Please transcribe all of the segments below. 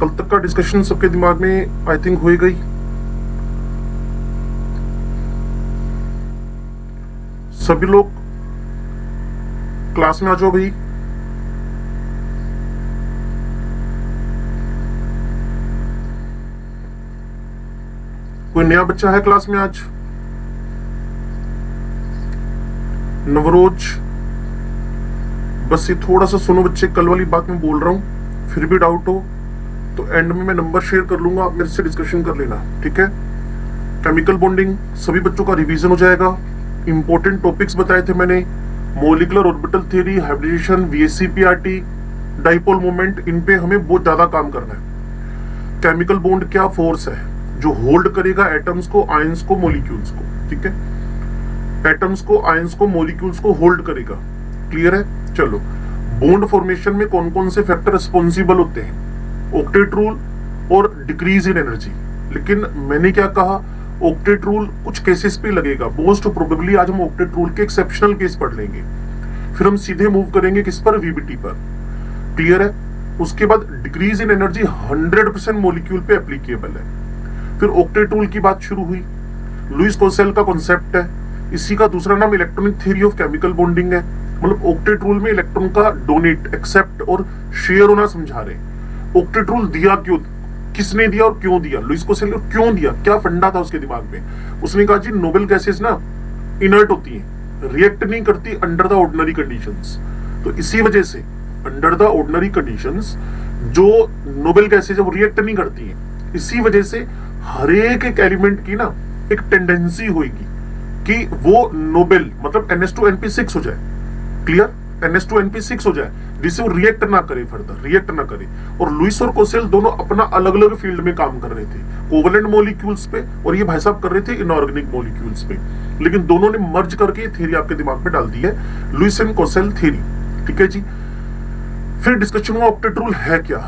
कल तक का डिस्कशन सबके दिमाग में आई थिंक हो ही गई। सभी लोग क्लास में आ जाओ भाई। कोई नया बच्चा है क्लास में आज? नवरोज, बस ये थोड़ा सा सुनो बच्चे, कल वाली बात मैं बोल रहा हूं, फिर भी डाउट हो तो एंड में मैं नंबर शेयर कर लूंगा, आप मेरे से डिस्कशन कर लेना, ठीक है। केमिकल बॉन्डिंग सभी बच्चों का रिवीजन हो जाएगा। इंपॉर्टेंट टॉपिक्स बताए थे मैंने, molecular orbital theory, hybridisation, VSEPRT, dipole moment, इन पे हमें बहुत ज्यादा काम करना है। केमिकल बॉन्ड क्या फोर्स है जो होल्ड करेगा एटम्स को, आयंस को, मॉलिक्यूल्स को, ठीक है। एटम्स को, आयंस को, मॉलिक्यूल्स को होल्ड करेगा। क्लियर है? चलो, बॉन्ड फॉर्मेशन में कौन कौन से फैक्टर रिस्पॉन्सिबल होते हैं? ऑक्टेट रूल और डिक्रीज इन एनर्जी। लेकिन मैंने क्या कहा, ऑक्टेट रूल कुछ केसेस पे लगेगा, मोस्ट प्रोबेबली आज हम ऑक्टेट रूल के एक्सेप्शनल केस पढ़ लेंगे, फिर हम सीधे मूव करेंगे किस पर? वीबीटी पर। क्लियर है? उसके बाद डिक्रीज इन एनर्जी 100% मॉलिक्यूल पे एप्लीकेबल है। फिर ऑक्टेट रूल की बात शुरू हुई, लुईस कोसेल का कॉन्सेप्ट है, इसी का दूसरा नाम electronic theory of chemical bonding है। मतलब ऑक्टेट रूल में इलेक्ट्रॉन का डोनेट, एक्सेप्ट और शेयर होना समझा रहे। ऑक्टेट रूल दिया क्यों, किसने दिया और क्यों दिया? लुईस कोसेल ने क्यों दिया, क्या फंडा था उसके दिमाग में? उसने कहा जी नोबेल गैसेस ना इनर्ट होती हैं, रिएक्ट नहीं करती अंडर द ऑर्डिनरी कंडीशंस, तो इसी वजह से अंडर द ऑर्डिनरी कंडीशंस जो नोबेल गैसेस वो रिएक्ट नहीं करती हैं। इसी वजह से हर एक एलिमेंट की ना एक टेंडेंसी होगी कि वो नोबेल मतलब NH2NP6 हो जाए। क्लियर? NH2NP6 हो जाए, जिससे वो रिएक्ट ना करे, फर्दर रिएक्ट ना करे। और लुईस और कोसेल दोनों अपना अलग अलग फील्ड में काम कर रहे थे, कोवलेंट मॉलिक्यूल्स पे, और ये भाई साहब कर रहे थे इनऑर्गेनिक मॉलिक्यूल्स पे। लेकिन दोनों ने मर्ज करके ये थ्योरी आपके दिमाग में डाल दी है, लुईस एंड कोसेल थ्योरी, ठीक है जी। फिर डिस्कशन हुआ ऑक्टेट रूल है क्या,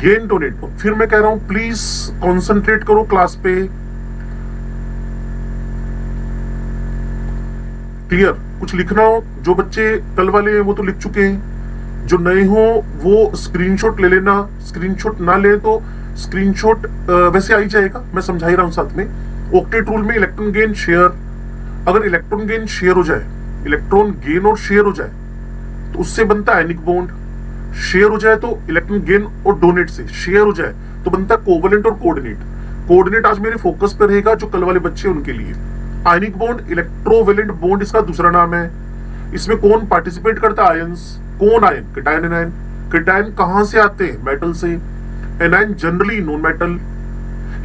गेन डोनेट। फिर मैं कह रहा हूं प्लीज कॉन्सेंट्रेट करो क्लास पे। क्लियर? कुछ लिखना हो, जो बच्चे कल वाले हैं वो तो लिख चुके हैं, जो नए हो वो स्क्रीनशॉट ले लेना, स्क्रीनशॉट ना ले तो स्क्रीनशॉट वैसे आ ही जाएगा, मैं समझा ही रहा हूं साथ में। ऑक्टेट रूल में इलेक्ट्रॉन गेन शेयर, अगर इलेक्ट्रॉन गेन शेयर हो जाए, इलेक्ट्रॉन गेन और शेयर हो जाए तो उससे बनता है आयनिक बॉन्ड। शेयर हो जाए तो इलेक्ट्रॉन गेन और डोनेट से शेयर हो जाए तो बनता है कोवलेंट और कोऑर्डिनेट। कोऑर्डिनेट आज मेरे फोकस पर रहेगा, जो कल वाले बच्चे उनके लिए। आयनिक बॉन्ड इलेक्ट्रोवेलेंट बॉन्ड इसका दूसरा नाम है। इसमें कौन पार्टिसिपेट करता है? आयंस। कौन आयन? Cation, anion. कैटायन कहां से आते हैं? मेटल से। Anion generally non metal.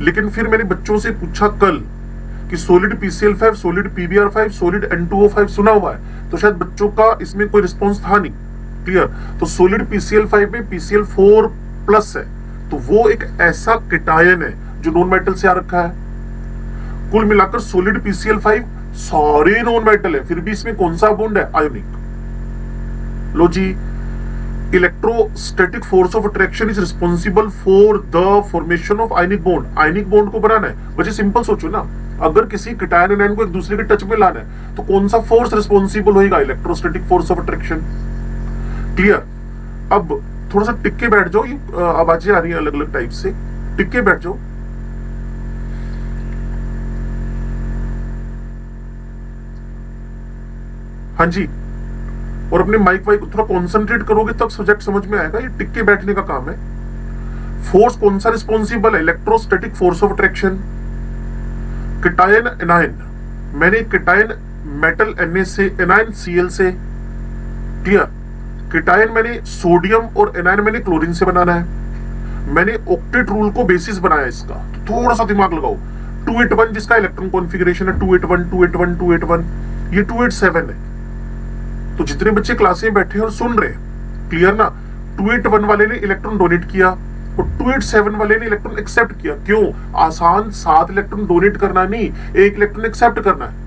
लेकिन फिर मैंने बच्चों से पूछा कल कि solid PCl5, solid PbR5, solid N2O5 सुना हुआ है, तो शायद बच्चों का इसमें कोई रिस्पॉन्स था नहीं। क्लियर? तो सॉलिड PCl5 में PCl4+ है, तो वो एक ऐसा कैटायन है जो नॉन मेटल से आ रखा है। कुल मिलाकर सॉलिड PCl5 सारे नॉन मेटल है, फिर भी इसमें कौन सा बॉन्ड है? आयोनिक। लो जी, electrostatic force of attraction is responsible for the formation of ionic bond. Ionic bond को बनाना है, वजह सिंपल सोचो ना, अगर किसी कैटायन एनायन को एक दूसरे के टच में लाना है तो कौन सा फोर्स रिस्पॉन्सिबल होगा? Electrostatic force of attraction. Clear? अब थोड़ा सा टिक बैठ जाओ, ये आवाजें आ रही है अलग अलग टाइप से, टिक बैठ जाओ। हाँ जी, और अपने माइक वाइक थोड़ा कॉन्सेंट्रेट करोगे तब सब्जेक्ट समझ में आएगा, ये टिक के बैठने का काम है। फोर्स कौन सा रिस्पॉन्सिबल है? Electrostatic force of attraction. Cation anion, मैंने कैटायन मेटल Na से, एनायन Cl से। क्लियर? कैटायन मैंने सोडियम और एनायन मैंने क्लोरीन से बनाना है। मैंने ऑक्टेट रूल को बेसिस बनाया इसका, तो थोड़ा सा दिमाग लगाओ। 281 जिसका इलेक्ट्रॉन कॉन्फ़िगरेशन है, 281 281 281, ये 287 है। तो जितने बच्चे क्लास में बैठे और सुन रहे, क्लियर ना, 281 वाले ने इलेक्ट्रॉन डोनेट किया और 287 वाले ने इलेक्ट्रॉन एक्सेप्ट किया। क्यों? आसान 7 इलेक्ट्रॉन डोनेट करना नहीं, 1 इलेक्ट्रॉन एक्सेप्ट करना है।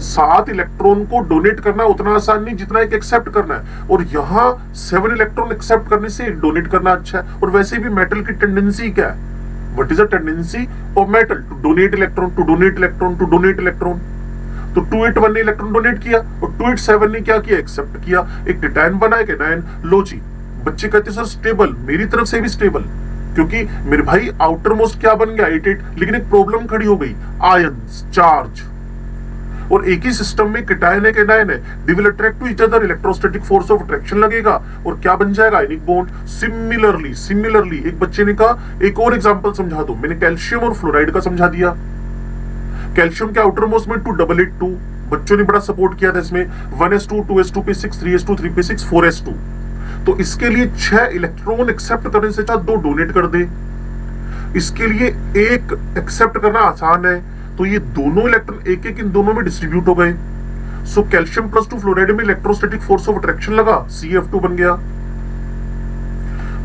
7 इलेक्ट्रॉन को डोनेट करना उतना आसान नहीं जितना एक एक्सेप्ट करना है, और यहाँ 7 इलेक्ट्रॉन एक्सेप्ट करने से डोनेट करना अच्छा है। और वैसे भी मेटल की टेंडेंसी क्या है? What is the tendency of metal? To donate electron, to donate electron, to donate electron. तो 281 ने इलेक्ट्रॉन डोनेट किया और 287 ने क्या किया? एक्सेप्ट किया। एक कैटायन बना, एक एनायन। लो जी, बच्चे कहते सर स्टेबल, मेरी तरफ से भी स्टेबल, क्योंकि मेरे भाई आउटर मोस्ट क्या बन गया 88, लेकिन एक प्रॉब्लम खड़ी हो गई, आयंस चार्ज, और एक ही सिस्टम में कैटायन है कैटायन है, they will attract to each other, electrostatic force of attraction लगेगा और क्या बन जाएगा, आयनिक बॉन्ड। सिमिलरली एक बच्चे ने कहा एक और एग्जांपल समझा दो, मैंने कैल्शियम और फ्लोराइड का समझा दिया। कैल्शियम के आउटर मोस्ट में 2882, बच्चों ने बड़ा सपोर्ट किया था इसमें, 1s2 2s2p6 3s2 3p6 4s2, तो इसके लिए 6 इलेक्ट्रॉन एक्सेप्ट करने से चाहे 2 डोनेट कर दे, इसके लिए एक एक्सेप्ट करना आसान है, तो ये दोनों इलेक्ट्रॉन एक एक इन दोनों में डिस्ट्रीब्यूट हो गए। सो कैल्शियम प्लस 2 फ्लोराइड में इलेक्ट्रोस्टैटिक फोर्स ऑफ अट्रैक्शन लगा, CF2 बन गया।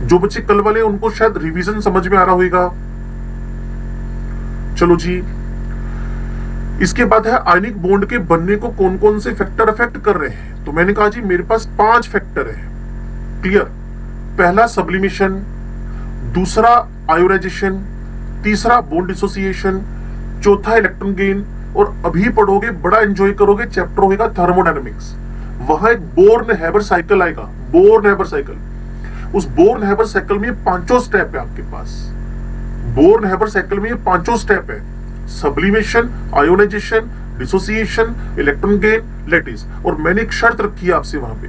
जो बच्चे कल वाले उनको शायद रिवीजन समझ में आ रहा होगा। चलो जी, इसके बाद है आयनिक बॉन्ड के बनने को कौन कौन से फैक्टर अफेक्ट कर रहे हैं। तो मैंने कहा जी मेरे पास 5 फैक्टर है, क्लियर। पहला सब्लिमेशन, दूसरा आयोनाइजेशन, तीसरा बॉन्ड डिसोसिएशन, चौथा इलेक्ट्रॉन गेन, और अभी पढ़ोगे बड़ा एंजॉय करोगे चैप्टर होगा थर्मोडायनेमिक्स, वहां एक बोर्न-हैबर साइकिल आएगा, बोर्न-हैबर साइकिल। उस बोर्न-हैबर साइकिल में 5 स्टेप है आपके पास, बोर्न-हैबर साइकिल में ये 5 स्टेप है, sublimation, ionization, dissociation, electron gain, lattice. और मैंने एक शर्त रखी है आपसे वहां पे,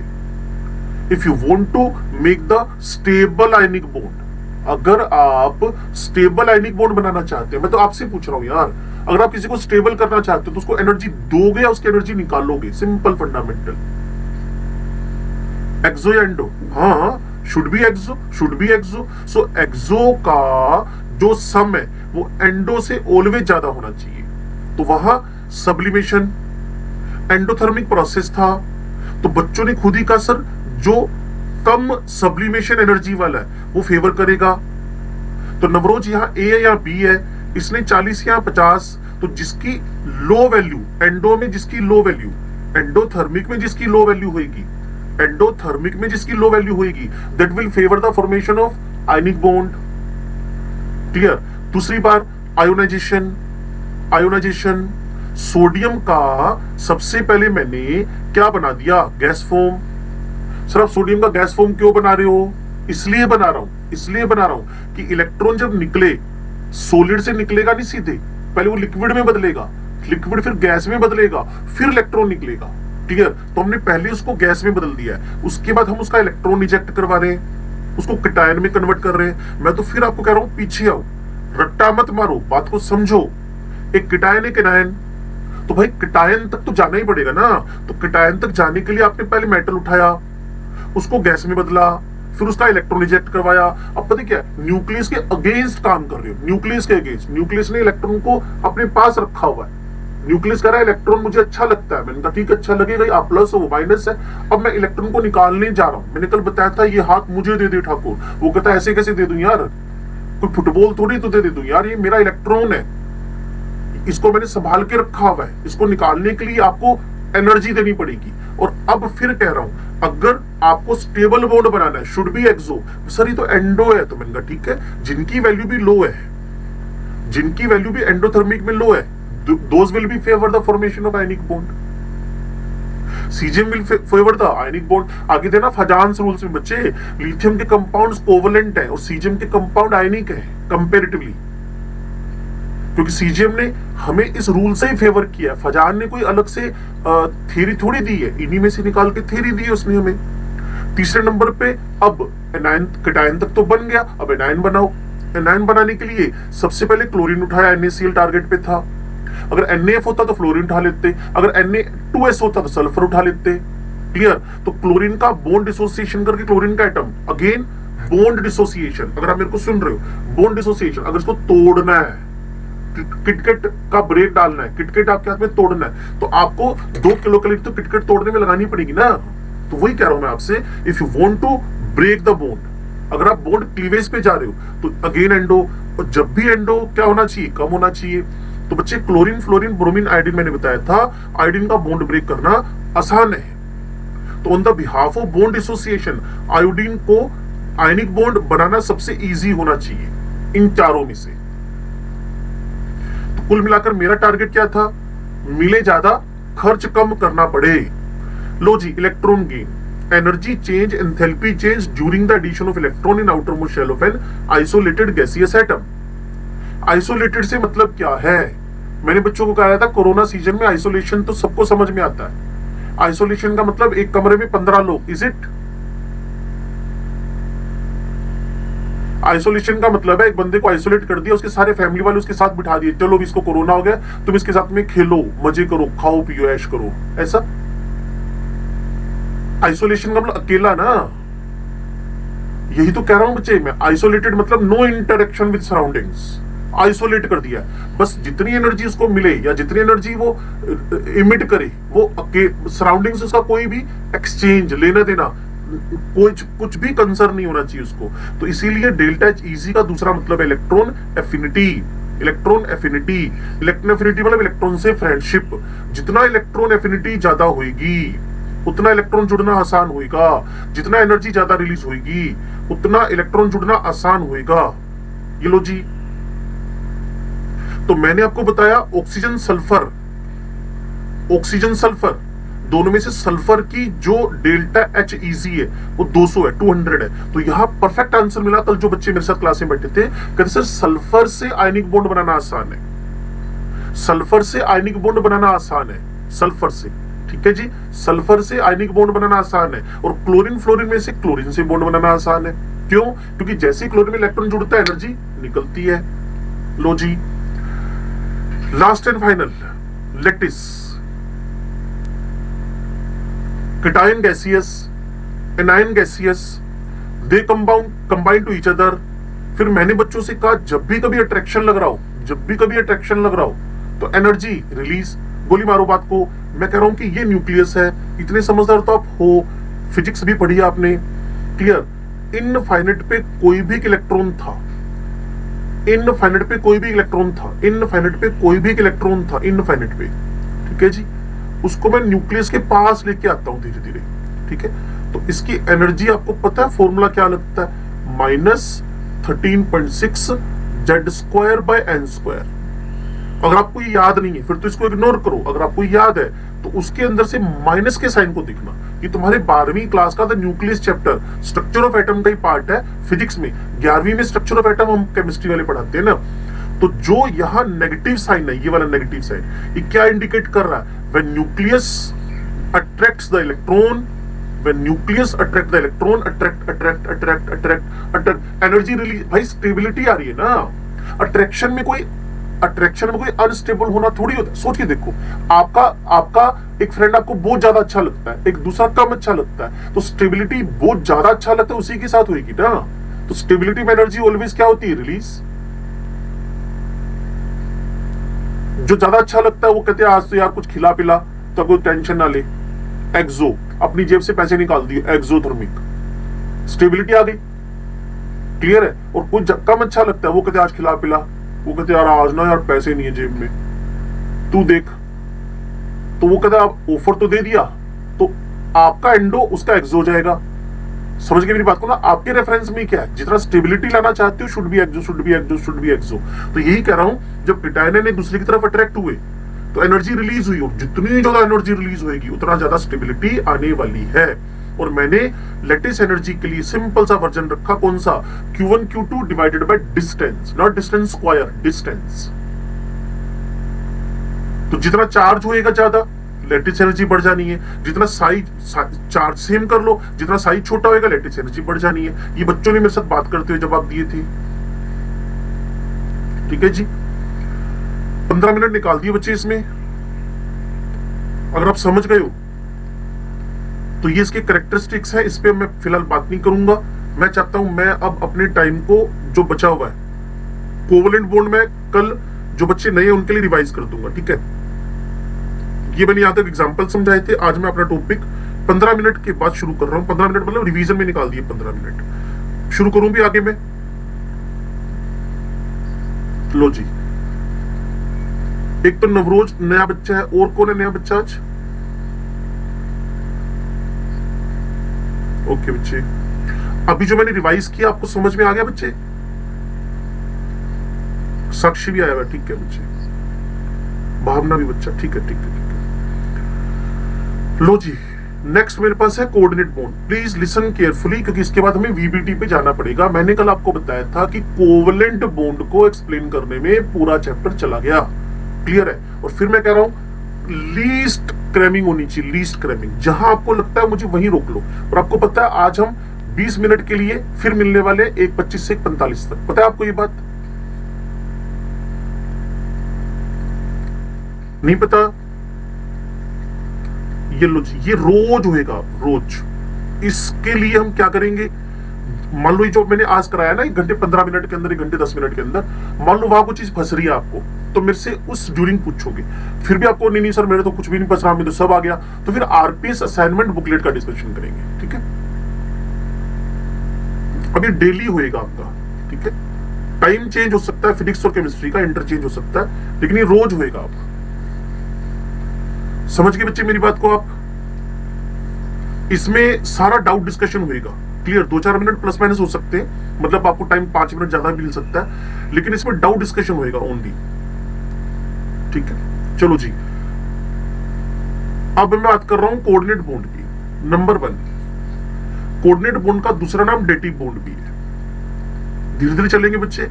if you want to make the stable ionic bond, अगर आप स्टेबल आयनिक बॉन्ड बनाना चाहते हैं, मैं तो आपसे पूछ रहा हूं यार, अगर आप किसी को स्टेबल करना चाहते हो तो उसको एनर्जी दोगे या उसकी एनर्जी निकालोगे, सिंपल फंडामेंटल। एक्सो या एंडो, हाँ शुड बी एक्सो। सो एक्सो का जो सम है वो एंडो से ऑलवेज ज्यादा होना चाहिए, तो वहां सब्लिमेशन एंडोथर्मिक प्रोसेस था, तो बच्चों ने खुद ही कहा सर जो कम सब्लिमेशन एनर्जी वाला है वो फेवर करेगा। तो नवरोज यहाँ ए है या बी है, इसने 40 या 50, तो जिसकी लो वैल्यू एंडो में, जिसकी लो वैल्यू एंडोथर्मिक में, जिसकी लो वैल्यू होगी, एंडोथर्मिक में जिसकी लो वैल्यू होगी, that will favour the formation of ionic bond, clear. दूसरी बार आयोनाइजेशन, सोडियम का सबसे पहले मैंने क्या बना दिया, गैस फॉर्म। सर आप सोडियम का गैस फॉर्म क्यों बना रहे हो, इसलिए बना रहा हूं कि इलेक्ट्रॉन जब निकले सॉलिड से निकलेगा नहीं सीधे, पहले वो लिक्विड में बदलेगा, लिक्विड फिर गैस में बदलेगा, फिर इलेक्ट्रॉन निकलेगा, क्लियर। तो हमने पहले उसको गैस में बदल दिया है, उसके बाद हम उसका इलेक्ट्रॉन रिजेक्ट करवा रहे हैं, उसको कैटायन में कन्वर्ट कर रहे हैं। मैं तो फिर आपको कह रहा हूं पीछे आओ, रट्टा मत मारो, बात को समझो। एक कैटायन है कैटायन, तो भाई कैटायन तक तो जाना ही पड़ेगा ना, तो कैटायन तक जाने के लिए आपने पहले मेटल उठाया, उसको गैस में बदला, फिर उसका इलेक्ट्रॉन रिजेक्ट करवाया। अब पता क्या, न्यूक्लियस के अगेंस्ट काम कर रहे हो, न्यूक्लियस के अगेंस्ट। न्यूक्लियस ने इलेक्ट्रॉन को अपने पास रखा हुआ है, न्यूक्लियस कह रहा है इलेक्ट्रॉन मुझे अच्छा लगता है, मैंने कहा ठीक अच्छा लगेगा, आप प्लस हो माइनस है, अब मैं इलेक्ट्रॉन को निकालने जा रहा हूं। मैंने कल बताया था ये हाथ मुझे दे दे ठाकुर, वो कहता है ऐसे कैसे दे दूं यार, कोई फुटबॉल थोड़ी तो दे दूं यार, ये मेरा इलेक्ट्रॉन है, इसको मैंने संभाल के रखा हुआ है, इसको निकालने के लिए आपको एनर्जी देनी पड़ेगी। और अब फिर कह रहा हूं अगर आपको स्टेबल बॉन्ड बनाना है, शुड बी एक्सो। सर ये तो एंडो है, तो मैंने कहा ठीक है, जिनकी वैल्यू भी लो है, जिनकी वैल्यू भी एंडोथर्मिक में लो है, those will be favour the formation of ionic bond. CGM will favour the ionic bond. आगे देना फजान्स रूल्स में बच्चे, लिथियम के कंपाउंड्स कोवलेंट है और सीजीएम के कंपाउंड आयनिक है कंपैरेटिवली, क्योंकि सीजीएम ने हमें इस रूल से ही फेवर किया है, फजान ने कोई अलग से थ्योरी थोड़ी दी है, इन्हीं में से निकाल के थ्योरी दी है उसने हमें। तीसरे नंबर पे अब एनायन, कैटायन तक तो बन गया, अब एनायन बनाओ। एनायन बनाने के लिए सबसे पहले क्लोरीन उठाया, NaCl टारगेट पे था, अगर NaF होता तो फ्लोरीन उठा लेते, अगर Na2S होता तो सल्फर उठा लेते, क्लियर। तो क्लोरीन का बॉन्ड डिसोसिएशन करके क्लोरीन का एटम, अगेन बॉन्ड डिसोसिएशन, अगर आप मेरे को सुन रहे हो, बॉन्ड डिसोसिएशन, अगर इसको तोड़ना है, किटकिट का ब्रेक डालना है, किटकिट आपके हाथ में तोड़ना है, तो आपको 2 किलो कैलोरी तो किटकिट तोड़ने में लगानी पड़ेगी ना। तो वही कह रहा हूं मैं आपसे, if you want to break the bond, अगर आप बॉन्ड क्लीवेज पे जा रहे हो तो अगेन एंडो, और जब भी एंडो क्या होना चाहिए, कम होना चाहिए। तो बच्चे क्लोरीन, फ्लोरीन, ब्रोमीन, आयोडीन मैंने बताया था, आयोडीन का बॉन्ड ब्रेक करना आसान है। तो on the behalf of bond dissociation, iodine को आयनिक बॉन्ड बनाना सबसे इजी होना चाहिए इन चारों में से। कुल मिलाकर मेरा टारगेट क्या था, मिले ज्यादा खर्च कम करना पड़े। लो जी, electron gain. energy change, enthalpy change during the addition of electron in outermost shell of an isolated gaseous atom. Isolated से मतलब क्या है? मैंने बच्चों को कहा था कोरोना सीजन में आइसोलेशन तो सबको समझ में आता है। आइसोलेशन का मतलब एक कमरे में 15 लोग, इज इट? आइसोलेशन का मतलब है एक बंदे को आइसोलेट कर दिया, उसके सारे फैमिली वाले उसके साथ बिठा दिए, चलो इसको कोरोना हो गया, तुम इसके साथ में खेलो, मजे करो, खाओ पियो, ऐश करो, ऐसा आइसोलेशन का मतलब अकेला ना। यही तो कह रहा हूं बच्चे मैं, आइसोलेटेड मतलब no interaction with surroundings, isolate कर दिया। बस जितनी एनर्जी उसको मिले या जितनी एनर्जी वो इमिट करे, वो सराउंडिंग से उसका कोई भी एक्सचेंज, लेना देना, कुछ भी कंसर्न नहीं होना चाहिए उसको। तो इसीलिए डेल्टा एच इजी का दूसरा मतलब है electron affinity. Electron affinity, electron affinity मतलब इलेक्ट्रॉन से फ्रेंडशिप। जितना इलेक्ट्रॉन एफिनिटी ज्यादा होगी उतना इलेक्ट्रॉन जुड़ना आसान होगा, जितना एनर्जी ज्यादा रिलीज होगी उतना इलेक्ट्रॉन जुड़ना आसान होगा। ये लो जी। तो मैंने आपको बताया ऑक्सीजन सल्फर, ऑक्सीजन सल्फर दोनों में से सल्फर की जो डेल्टा एच इजी है वो 200 है, 200 है। तो यहां परफेक्ट आंसर मिला। कल जो बच्चे मेरे साथ क्लास में बैठे थे कहते सर सल्फर से आयनिक बॉन्ड बनाना आसान है, सल्फर से आयनिक बॉन्ड बनाना आसान है, सल्फर से, ठीक है जी, सल्फर से आयनिक बॉन्ड बनाना आसान है। और क्लोरीन फ्लोरीन में से क्लोरीन से बॉन्ड बनाना आसान है। क्यों? क्योंकि जैसे ही क्लोरीन में इलेक्ट्रॉन जुड़ता है एनर्जी निकलती है। लो जी, last and final, lattice, cation gaseous, anion gaseous, they combine to each other। फिर मैंने बच्चों से कहा जब भी कभी अट्रैक्शन लग रहा हो, जब भी कभी अट्रैक्शन लग रहा हो तो एनर्जी रिलीज, गोली मारो बात को। मैं कह रहा हूं कि ये न्यूक्लियस है, इतने समझदार तो आप हो, फिजिक्स भी पढ़ी आपने, क्लियर। इनफाइनाइट पे कोई भी इलेक्ट्रॉन था, इनफाइनाइट पे कोई भी इलेक्ट्रॉन था, इनफाइनाइट पे कोई भी इलेक्ट्रॉन था, इनफाइनाइट पे, ठीक है जी। उसको मैं न्यूक्लियस के पास लेके आता हूं धीरे धीरे, ठीक है। तो इसकी एनर्जी आपको पता है फॉर्मूला क्या लगता है? -13.6 Z²/n²। अगर आपको ये याद नहीं है फिर तो इसको इग्नोर करो। अगर आपको याद है तो उसके अंदर से माइनस के साइन को दिखना। ये तुम्हारे 12वीं क्लास का the nucleus chapter, structure of atom का ही पार्ट है फिजिक्स में। 11वीं में स्ट्रक्चर ऑफ एटम हम केमिस्ट्री वाले पढ़ाते हैं ना। तो जो यहां नेगेटिव साइन है, ये वाला नेगेटिव साइन, ये क्या इंडिकेट कर रहा है? When nucleus attracts the electron, when nucleus attract the electron, attract, energy release। भाई स्टेबिलिटी आ रही है ना। अट्रैक्शन में कोई अनस्टेबल होना थोड़ी होता है। सोच के देखो, आपका एक फ्रेंड आपको बहुत ज्यादा अच्छा लगता है, एक दूसरा कम अच्छा लगता है, तो स्टेबिलिटी बहुत ज्यादा अच्छा लगता है उसी के साथ होगी ना। तो स्टेबिलिटी में एनर्जी ऑलवेज क्या होती है? रिलीज। जो ज्यादा अच्छा लगता है वो कहते हैं आज तो यार कुछ खिला पिला तो कोई टेंशन ना ले, एक्सो, अपनी जेब से पैसे निकाल दिए, एक्सोथर्मिक, स्टेबिलिटी आ गई, क्लियर है। और कुछ कम अच्छा लगता है वो कहते हैं आज खिला पिला, वो कहते यार आज ना यार पैसे नहीं है जेब में, तू देख, तो वो कहता आप ऑफर तो दे दिया, तो आपका एंडो उसका एक्सो हो जाएगा। समझ गए मेरी बात को ना? आपके रेफरेंस में क्या है? जितना स्टेबिलिटी लाना चाहते हो should be exo, should be exo, should be exo. तो यही कह रहा हूं, जब कीटायन एक दूसरे की तरफ अट्रैक्ट हुए तो एनर्जी रिलीज हुई, और जितनी ज्यादा एनर्जी रिलीज होगी उतना ज्यादा स्टेबिलिटी आने वाली है। और मैंने लैटिस एनर्जी के लिए सिंपल सा वर्जन रखा, कौन सा? Q1 Q2 divided by distance, not distance square, distance. तो जितना चार्ज होएगा ज्यादा लैटिस एनर्जी बढ़ जानी है, जितना साइज चार्ज सेम कर लो, जितना साइज छोटा होएगा लैटिस एनर्जी बढ़ जानी है। ये बच्चों ने मेरे साथ बात करते हुए जवाब दिए थे, ठीक है जी। 15 मिनट निकाल दिए बच्चे इसमें। अगर आप समझ गए हो तो ये इसके कैरेक्टरिस्टिक्स है, इस पे मैं फिलहाल बात नहीं करूंगा। मैं चाहता हूं मैं अब अपने टाइम को जो बचा हुआ है कोवलेंट बॉन्ड में कल जो बच्चे नए हैं उनके लिए रिवाइज कर दूंगा, ठीक है। ये मैंने यहां तक एग्जांपल समझाए थे। आज मैं अपना टॉपिक 15 मिनट के बाद शुरू कर रहा हूं। 15 मिनट मतलब रिवीजन में निकाल दिए 15 मिनट। शुरू करूं भी आगे में? लो जी, एक तो नवरोज नया बच्चा है, और कौन है नया बच्चा आज? ओके बच्चे, अभी जो मैंने रिवाइज किया आपको समझ में आ गया बच्चे? साक्षी भी आया हुआ, ठीक है बच्चे, भावना भी बच्चा, ठीक है ठीक है ठीक है। लो जी, नेक्स्ट मेरे पास है coordinate bond. Please listen carefully, क्योंकि इसके बाद हमें वीबीटी पे जाना पड़ेगा। मैंने कल आपको बताया था कि कोवलेंट बॉन्ड को एक्सप्लेन करने में पूरा चैप्टर चला गया। क्लियर है? और फिर मैं कह रहा हूं लीस्ट क्रैमिंग होनी चाहिए, लीस्ट क्रैमिंग। जहां आपको लगता है मुझे वहीं रोक लो। और आपको पता है आज हम 20 मिनट के लिए फिर मिलने वाले 1:25 से 1:45 तक। पता है आपको ये बात? नहीं पता? ये लो जी, ये रोज होएगा, रोज। इसके लिए हम क्या करेंगे, मान लो ये जो मैंने आज कराया ना 1 घंटे 15 मिनट के अंदर, 1 घंटे 10 मिनट के अंदर, मान लो वहां कुछ चीज फंस रही है आपको, तो मेरे से उस ड्यूरिंग पूछोगे। फिर भी आपको नहीं सर मेरे तो कुछ भी नहीं फंस रहा, मेरे तो सब आ गया, तो फिर आरपीएस असाइनमेंट बुकलेट का डिस्कशन करेंगे। ठीक है? अभी डेली होएगा आपका। ठीक है? टाइम चेंज हो सकता है, फिजिक्स और केमिस्ट्री का इंटरचेंज हो सकता है, लेकिन ये रोज होएगा। आप समझ गए बच्चे मेरी बात को? आप इसमें सारा डाउट डिस्कशन होएगा। क्लियर? 2-4 मिनट प्लस माइनस हो सकते हैं, मतलब आपको टाइम 5 मिनट ज्यादा मिल सकता है, लेकिन इसमें डाउट डिस्कशन होएगा ओनली। ठीक है? चलो जी, अब मैं बात कर रहा हूं कोऑर्डिनेट बॉन्ड की। नंबर 1, कोऑर्डिनेट बॉन्ड का दूसरा नाम डेटिव बॉन्ड भी है। धीरे धीरे चलेंगे बच्चे।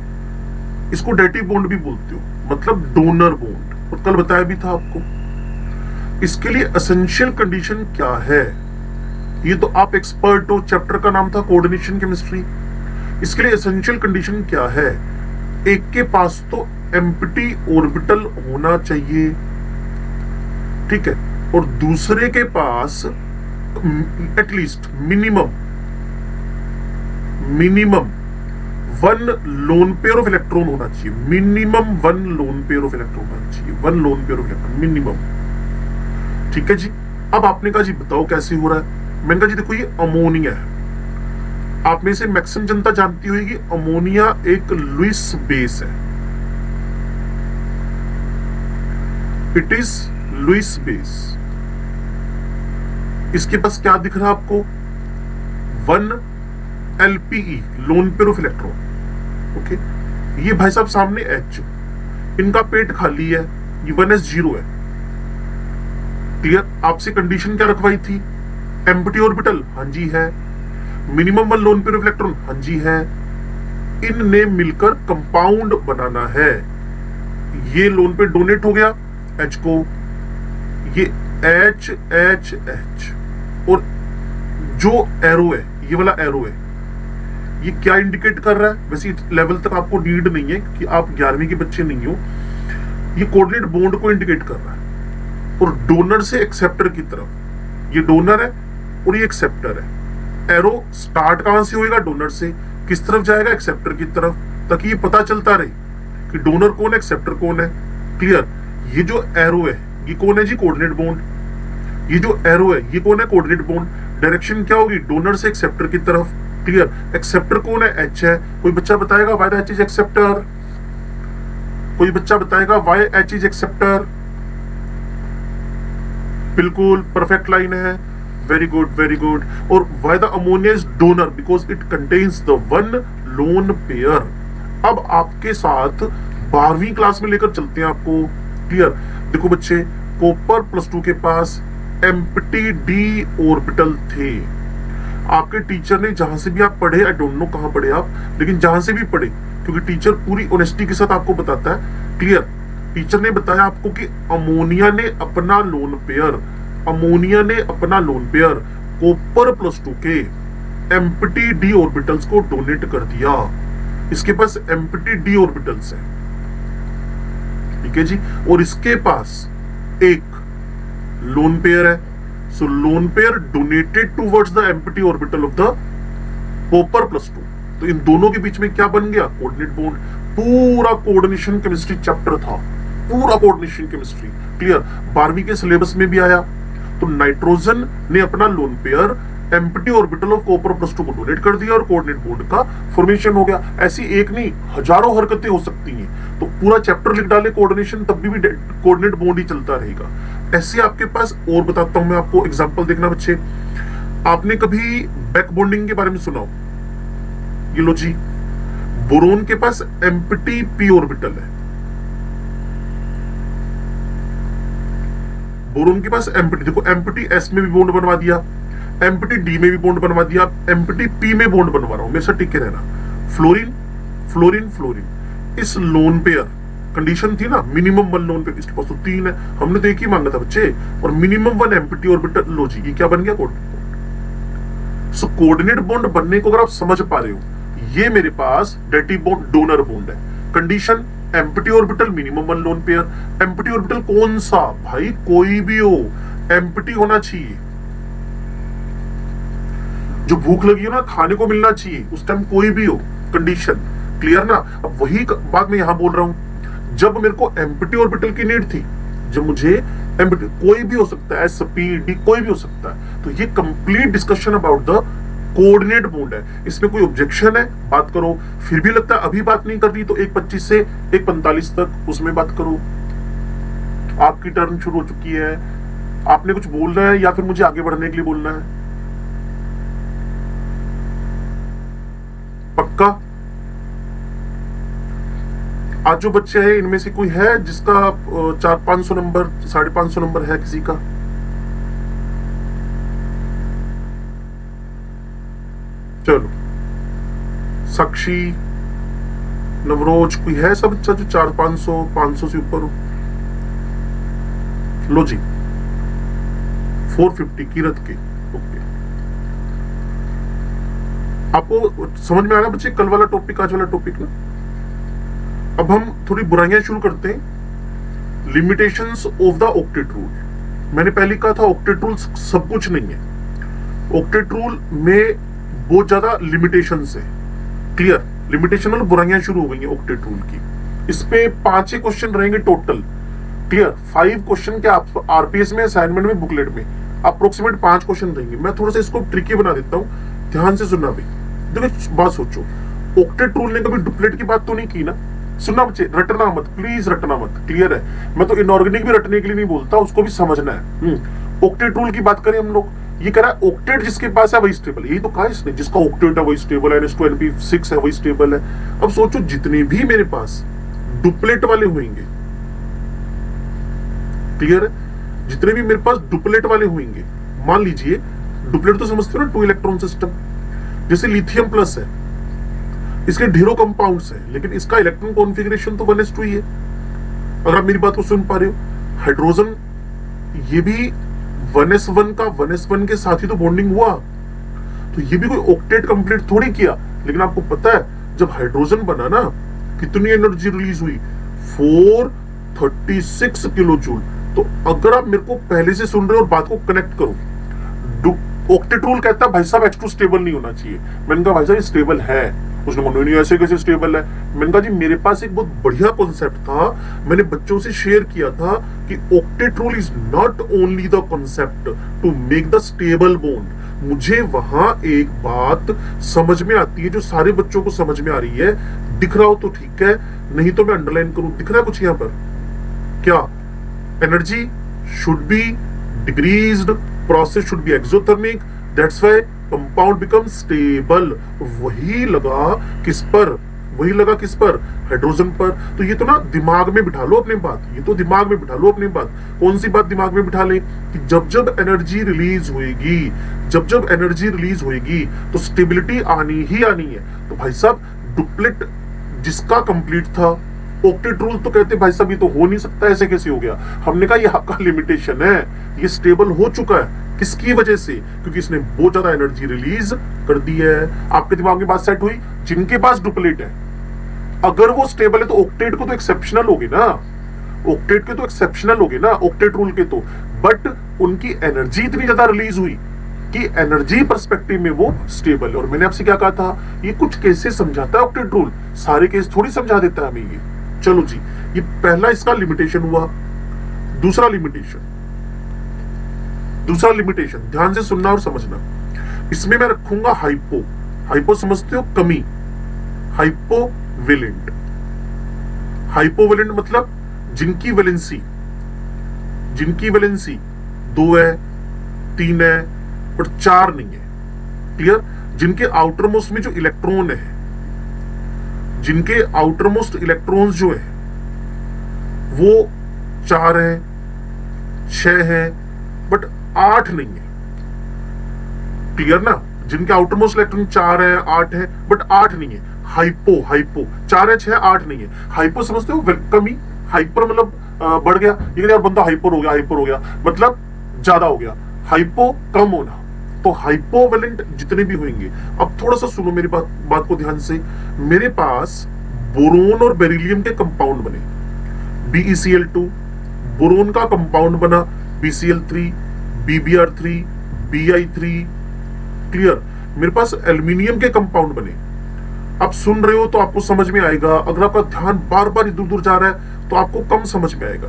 इसको डेटिव बॉन्ड भी बोलते हो, मतलब डोनर बॉन्ड। और कल बताया भी था आपको। इसके लिए एसेंशियल कंडीशन क्या है, ये तो आप एक्सपर्ट हो। चैप्टर का नाम था कोऑर्डिनेशन केमिस्ट्री। इसके लिए एसेंशियल कंडीशन क्या है? एक के पास तो एम्प्टी ऑर्बिटल होना चाहिए, ठीक है, और दूसरे के पास at least minimum 1 lone pair of electron होना चाहिए। Minimum 1 lone pair of electron होना चाहिए। 1 lone pair of electron minimum. ठीक है जी? अब आपने कहा जी बताओ कैसे हो रहा है। मैंने कहा जी देखो ये अमोनिया है। आप में से मैक्सिमम जनता जानती होगी अमोनिया एक लुईस बेस है। It is Lewis base. इसके पास क्या दिख रहा है आपको? 1 LPE lone pair of electron. Okay, ये भाई साहब सामने H, इनका पेट खाली है, ये 1s0 है। क्लियर? आपसे कंडीशन क्या रखवाई थी? एम्प्टी ऑर्बिटल, हाँ जी है। Minimum 1 lone pair of electron, हाँ जी है। इनने मिलकर कंपाउंड बनाना है। ये लोन पेयर डोनेट हो गया H को, ये H H H, और जो एरो है, ये वाला एरो है, ये क्या इंडिकेट कर रहा है? वैसे लेवल तक आपको नीड नहीं है कि आप 11वीं के बच्चे नहीं हो। ये कोऑर्डिनेट बॉन्ड को इंडिकेट कर रहा है, और डोनर से एक्सेप्टर की तरफ। ये डोनर है और ये एक्सेप्टर है। एरो स्टार्ट कहां से होएगा? डोनर से। किस तरफ जाएगा? एक्सेप्टर की तरफ, ताकि ये पता चलता रहे कि डोनर कौन है, एक्सेप्टर कौन है। क्लियर? ये जो एरो है ये कौन है जी? Coordinate bond. ये जो एरो है ये कौन है? Coordinate bond. डायरेक्शन क्या होगी? डोनर से एक्सेप्टर की तरफ। क्लियर? एक्सेप्टर कौन है? H है। कोई बच्चा बताएगा व्हाई H इज एक्सेप्टर? कोई बच्चा बताएगा व्हाई H इज एक्सेप्टर? बिल्कुल परफेक्ट लाइन है। Very good, very good. और why the ammonia is donor? Because it contains the 1 lone pair. अब आपके साथ 12वीं क्लास में लेकर चलते हैं आपको। क्लियर? देखो बच्चे, कॉपर +2 के पास एम्प्टी d ऑर्बिटल थे। आपके टीचर ने जहां से भी आप पढ़े, आई डोंट नो कहां पढ़े आप, लेकिन जहां से भी पढ़े, क्योंकि टीचर पूरी ऑनेस्टी के साथ आपको बताता है। क्लियर? टीचर ने बताया आपको कि अमोनिया ने अपना लोन पेयर, कॉपर +2 के एम्प्टी d ऑर्बिटल्स को डोनेट कर दिया। इसके पास एम्प्टी d ऑर्बिटल्स है, ठीक है जी, और इसके पास एक लोन पेयर है। So lone pair donated towards the empty orbital of the copper +2। तो इन दोनों के बीच में क्या बन गया? Coordinate bond. पूरा कोऑर्डिनेशन केमिस्ट्री चैप्टर था, पूरा कोऑर्डिनेशन केमिस्ट्री। क्लियर? 12वीं के सिलेबस में भी आया। तो नाइट्रोजन ने अपना lone pair empty orbital of copper +2 को डोनेट कर दिया और कोऑर्डिनेट बॉन्ड का फॉर्मेशन हो गया। ऐसी एक नहीं, हजारों हरकतें हो सकती हैं। तो पूरा चैप्टर लिख डाले कोऑर्डिनेशन, तब भी कोऑर्डिनेट बॉन्ड ही चलता रहेगा। ऐसे आपके पास और बताता हूं मैं आपको एग्जांपल, देखना बच्चे। आपने कभी बैक बॉन्डिंग के बारे में सुना हो? ये लो जी, बोरोन के पास एम्प्टी p ऑर्बिटल है। बोरोन के पास एम्प्टी, देखो एम्प्टी एस में भी बॉन्ड बनवा दिया, एम्प्टी डी में भी बॉन्ड बनवा दिया, एम्प्टी पी में बॉन्ड बनवा रहा हूं, मेरे साथ टिके रहना। फ्लोरीन फ्लोरीन फ्लोरीन, इस लोन पेयर कंडीशन थी ना, मिनिमम 1 लोन पेयर, इसके पास तो 3 है, हमने तो एक ही मांगा था बच्चे, और मिनिमम 1 एम्प्टी ऑर्बिटल। लो जी, ये क्या बन गया? कोऑर्डिनेट। सो कोऑर्डिनेट बॉन्ड बनने को अगर आप समझ पा रहे हो, ये मेरे पास डेटी बॉन्ड डोनर बॉन्ड है। Condition empty orbital, minimum 1 lone pair. Empty orbital कौन सा? भाई कोई भी हो, एम्प्टी होना चाहिए। जो भूख लगी हो ना, खाने को मिलना चाहिए उस टाइम, कोई भी हो। कंडीशन क्लियर ना? अब वही बात मैं यहां बोल रहा हूं, जब मेरे को एम्प्टी ऑर्बिटल की नीड थी, जब मुझे एम्प्टी, कोई भी हो सकता है, एसपीडी कोई भी हो सकता है, तो ये complete discussion about the coordinate bond है। इसमें कोई ऑब्जेक्शन है? बात करो। फिर भी लगता है अभी बात नहीं कर रही, तो 1:25 से 1:45 तक उसमें बात करो। आपकी टर्न शुरू हो चुकी है, आपने कुछ बोलना है या फिर मुझे आगे बढ़ने के लिए बोलना है? पक्का? आज जो बच्चे हैं इनमें से कोई है जिसका 400-500 नंबर, 550 नंबर है किसी का? चलो, साक्षी, नवरोज, कोई है सब बच्चा जो 400-500, 500 से ऊपर हो? लो जी, 450 कीरत के। ओके, आपको समझ में आ रहा बच्चे कल वाला टॉपिक, आज वाला टॉपिक ना? अब हम थोड़ी बुराइयां शुरू करते हैं। Limitations of the octet rule. मैंने पहले कहा था ऑक्टेट रूल सब कुछ नहीं है। ऑक्टेट रूल में बहुत ज्यादा लिमिटेशंस है। क्लियर? लिमिटेशन मतलब बुराइयां शुरू हो गई हैं ऑक्टेट रूल की। इस पे 5 क्वेश्चन रहेंगे टोटल। क्लियर? 5 क्वेश्चन के आप आरपीएस में, असाइनमेंट में, बुकलेट में अप्रोक्सीमेट 5 क्वेश्चन रहेंगे। मैं थोड़ा सा इसको ट्रिकी बना देता हूं, ध्यान से सुनना भाई। देखो बात सोचो, ऑक्टेट रूल ने कभी डुप्लेट की बात तो नहीं की ना? सुनना बच्चे, रटना मत, प्लीज रटना मत। क्लियर है? मैं तो इनऑर्गेनिक भी रटने के लिए नहीं बोलता, उसको भी समझना है। ऑक्टेट रूल की बात करें हम लोग, ये कह रहा है ऑक्टेट जिसके पास है वही स्टेबल। यही तो कहा इसने, जिसका ऑक्टेट है वही स्टेबल है, NH2NP6 है वही स्टेबल है। अब सोचो जितने भी मेरे पास डुप्लेट वाले होंगे, क्लियर है, जितने भी मेरे पास डुप्लेट वाले होंगे, मान लीजिए डुप्लेट तो समझते हो ना, 2 इलेक्ट्रॉन सिस्टम, जैसे लिथियम प्लस है, इसके ढेरों कंपाउंड्स हैं, लेकिन इसका इलेक्ट्रॉन कॉन्फ़िगरेशन तो 1s2 ही है। अगर आप मेरी बात को सुन पा रहे हो, हाइड्रोजन ये भी 1s1 का 1s1 के साथ ही तो बॉन्डिंग हुआ, तो ये भी कोई ऑक्टेट कंप्लीट थोड़ी किया। लेकिन आपको पता है जब हाइड्रोजन बना ना, कितनी एनर्जी रिलीज हुई? 436 किलो जूल। तो अगर आप मेरे को पहले से सुन रहे हो और बात को कनेक्ट करो, ऑक्टेट रूल कहता है भाई साहब H2 स्टेबल नहीं होना चाहिए। मैंने कहा भाई साहब स्टेबल है। उसने कहा नहीं ऐसे कैसे स्टेबल है? मैंने कहा जी मेरे पास एक बहुत बढ़िया कॉन्सेप्ट था, मैंने बच्चों से शेयर किया था कि octet rule is not only the concept to make the stable bond. मुझे वहां एक बात समझ में आती है जो सारे बच्चों को समझ में आ रही है। दिख रहा हो तो ठीक है, नहीं तो मैं अंडरलाइन करूं। दिख रहा है कुछ यहां पर? क्या? Energy should be decreased, process should be exothermic, that's why compound become stable. वही लगा किस पर? वही लगा किस पर? हाइड्रोजन पर। तो ये तो ना दिमाग में बिठा लो अपनी बात, ये तो दिमाग में बिठा लो अपनी बात। कौन सी बात दिमाग में बिठा लें? कि जब जब एनर्जी रिलीज होएगी, जब जब एनर्जी रिलीज होएगी तो स्टेबिलिटी आनी ही आनी है। तो भाई साहब डुप्लेट जिसका कंप्लीट था, ऑक्टेट रूल तो कहते भाई साहब ये तो हो नहीं सकता, ऐसे कैसे हो गया? हमने कहा ये आपका लिमिटेशन है, ये स्टेबल हो चुका है। किसकी वजह से? क्योंकि इसने बहुत ज्यादा एनर्जी रिलीज कर दी है। आपके दिमाग में बात सेट हुई? जिनके पास डुप्लेट है, अगर वो स्टेबल है तो ऑक्टेट को तो एक्सेप्शनल होगी ना, ऑक्टेट के तो एक्सेप्शनल होगी ना ऑक्टेट रूल के तो। बट उनकी एनर्जी इतनी ज्यादा रिलीज हुई कि एनर्जी पर्सपेक्टिव में वो स्टेबल है। और मैंने आपसे क्या कहा था, ये कुछ केसेस समझाता है ऑक्टेट रूल, सारे केस थोड़ी समझा देता है हमें ये। चलो जी, ये पहला इसका लिमिटेशन हुआ। दूसरा लिमिटेशन ध्यान से सुनना और समझना। इसमें मैं रखूंगा हाइपो। हाइपो समझते हो? कमी। हाइपोवेलेंट। हाइपोवेलेंट मतलब जिनकी वैलेंसी 2 है, 3 है, पर 4 नहीं है। क्लियर? जिनके आउटरमोस्ट में जो इलेक्ट्रॉन है, जिनके आउटरमोस्ट इलेक्ट्रॉन्स जो है वो 4 है, 6 है, बट 8 नहीं है। क्लियर ना? जिनके आउटर मोस्ट इलेक्ट्रॉन 4 है, 8 है, बट 8 नहीं है। हाइपो हाइपो 4 है, 6 8 नहीं है। हाइपो समझते हो? कमी। हाइपर मतलब बढ़ गया, ये यार बंदा हाइपर हो गया, हाइपर हो गया मतलब ज्यादा हो गया। हाइपो कम होना। तो हाइपोवेलेंट जितने भी होंगे, अब थोड़ा सा सुनो मेरी बात को ध्यान से। मेरे पास बोरोन और बेरिलियम के कंपाउंड बने, BeCl2, बोरोन का कंपाउंड बना BCl3, BBr3, Bi3। क्लियर? मेरे पास एल्यूमिनियम के कंपाउंड बने। आप सुन रहे हो तो आपको समझ में आएगा। अगर आपका ध्यान बार बार इधर उधर जा रहा है तो आपको कम समझ में आएगा।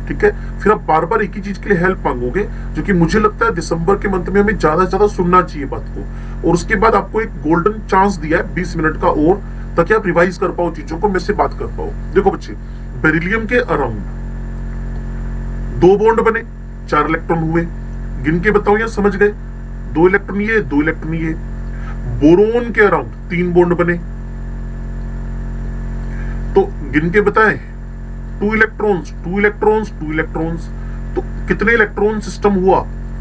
ठीक है? फिर आप बार बार एक ही चीज के लिए हेल्प मांगोगे, जो कि मुझे लगता है दिसंबर के मंथ में हमें ज्यादा से ज्यादा सुनना चाहिए बात को। और उसके बाद आपको एक गोल्डन चांस दिया है 20 मिनट का और, ताकि आप रिवाइज कर पाओ चीजों को, मेरे से बात कर पाओ। देखो बच्चे, बेरिलियम के अराउंड 2 बॉन्ड बने, 4 इलेक्ट्रॉन हुए। गिन के बताओ या समझ गए? 2 इलेक्ट्रॉन ये, 2 इलेक्ट्रॉन ये। बोरोन के अराउंड 3 बॉन्ड बने, तो गिन के बताएं, 2 इलेक्ट्रॉन्स, 2 इलेक्ट्रॉन्स, 2 इलेक्ट्रॉन्स। तो कितने इलेक्ट्रॉन सिस्टम हुआ?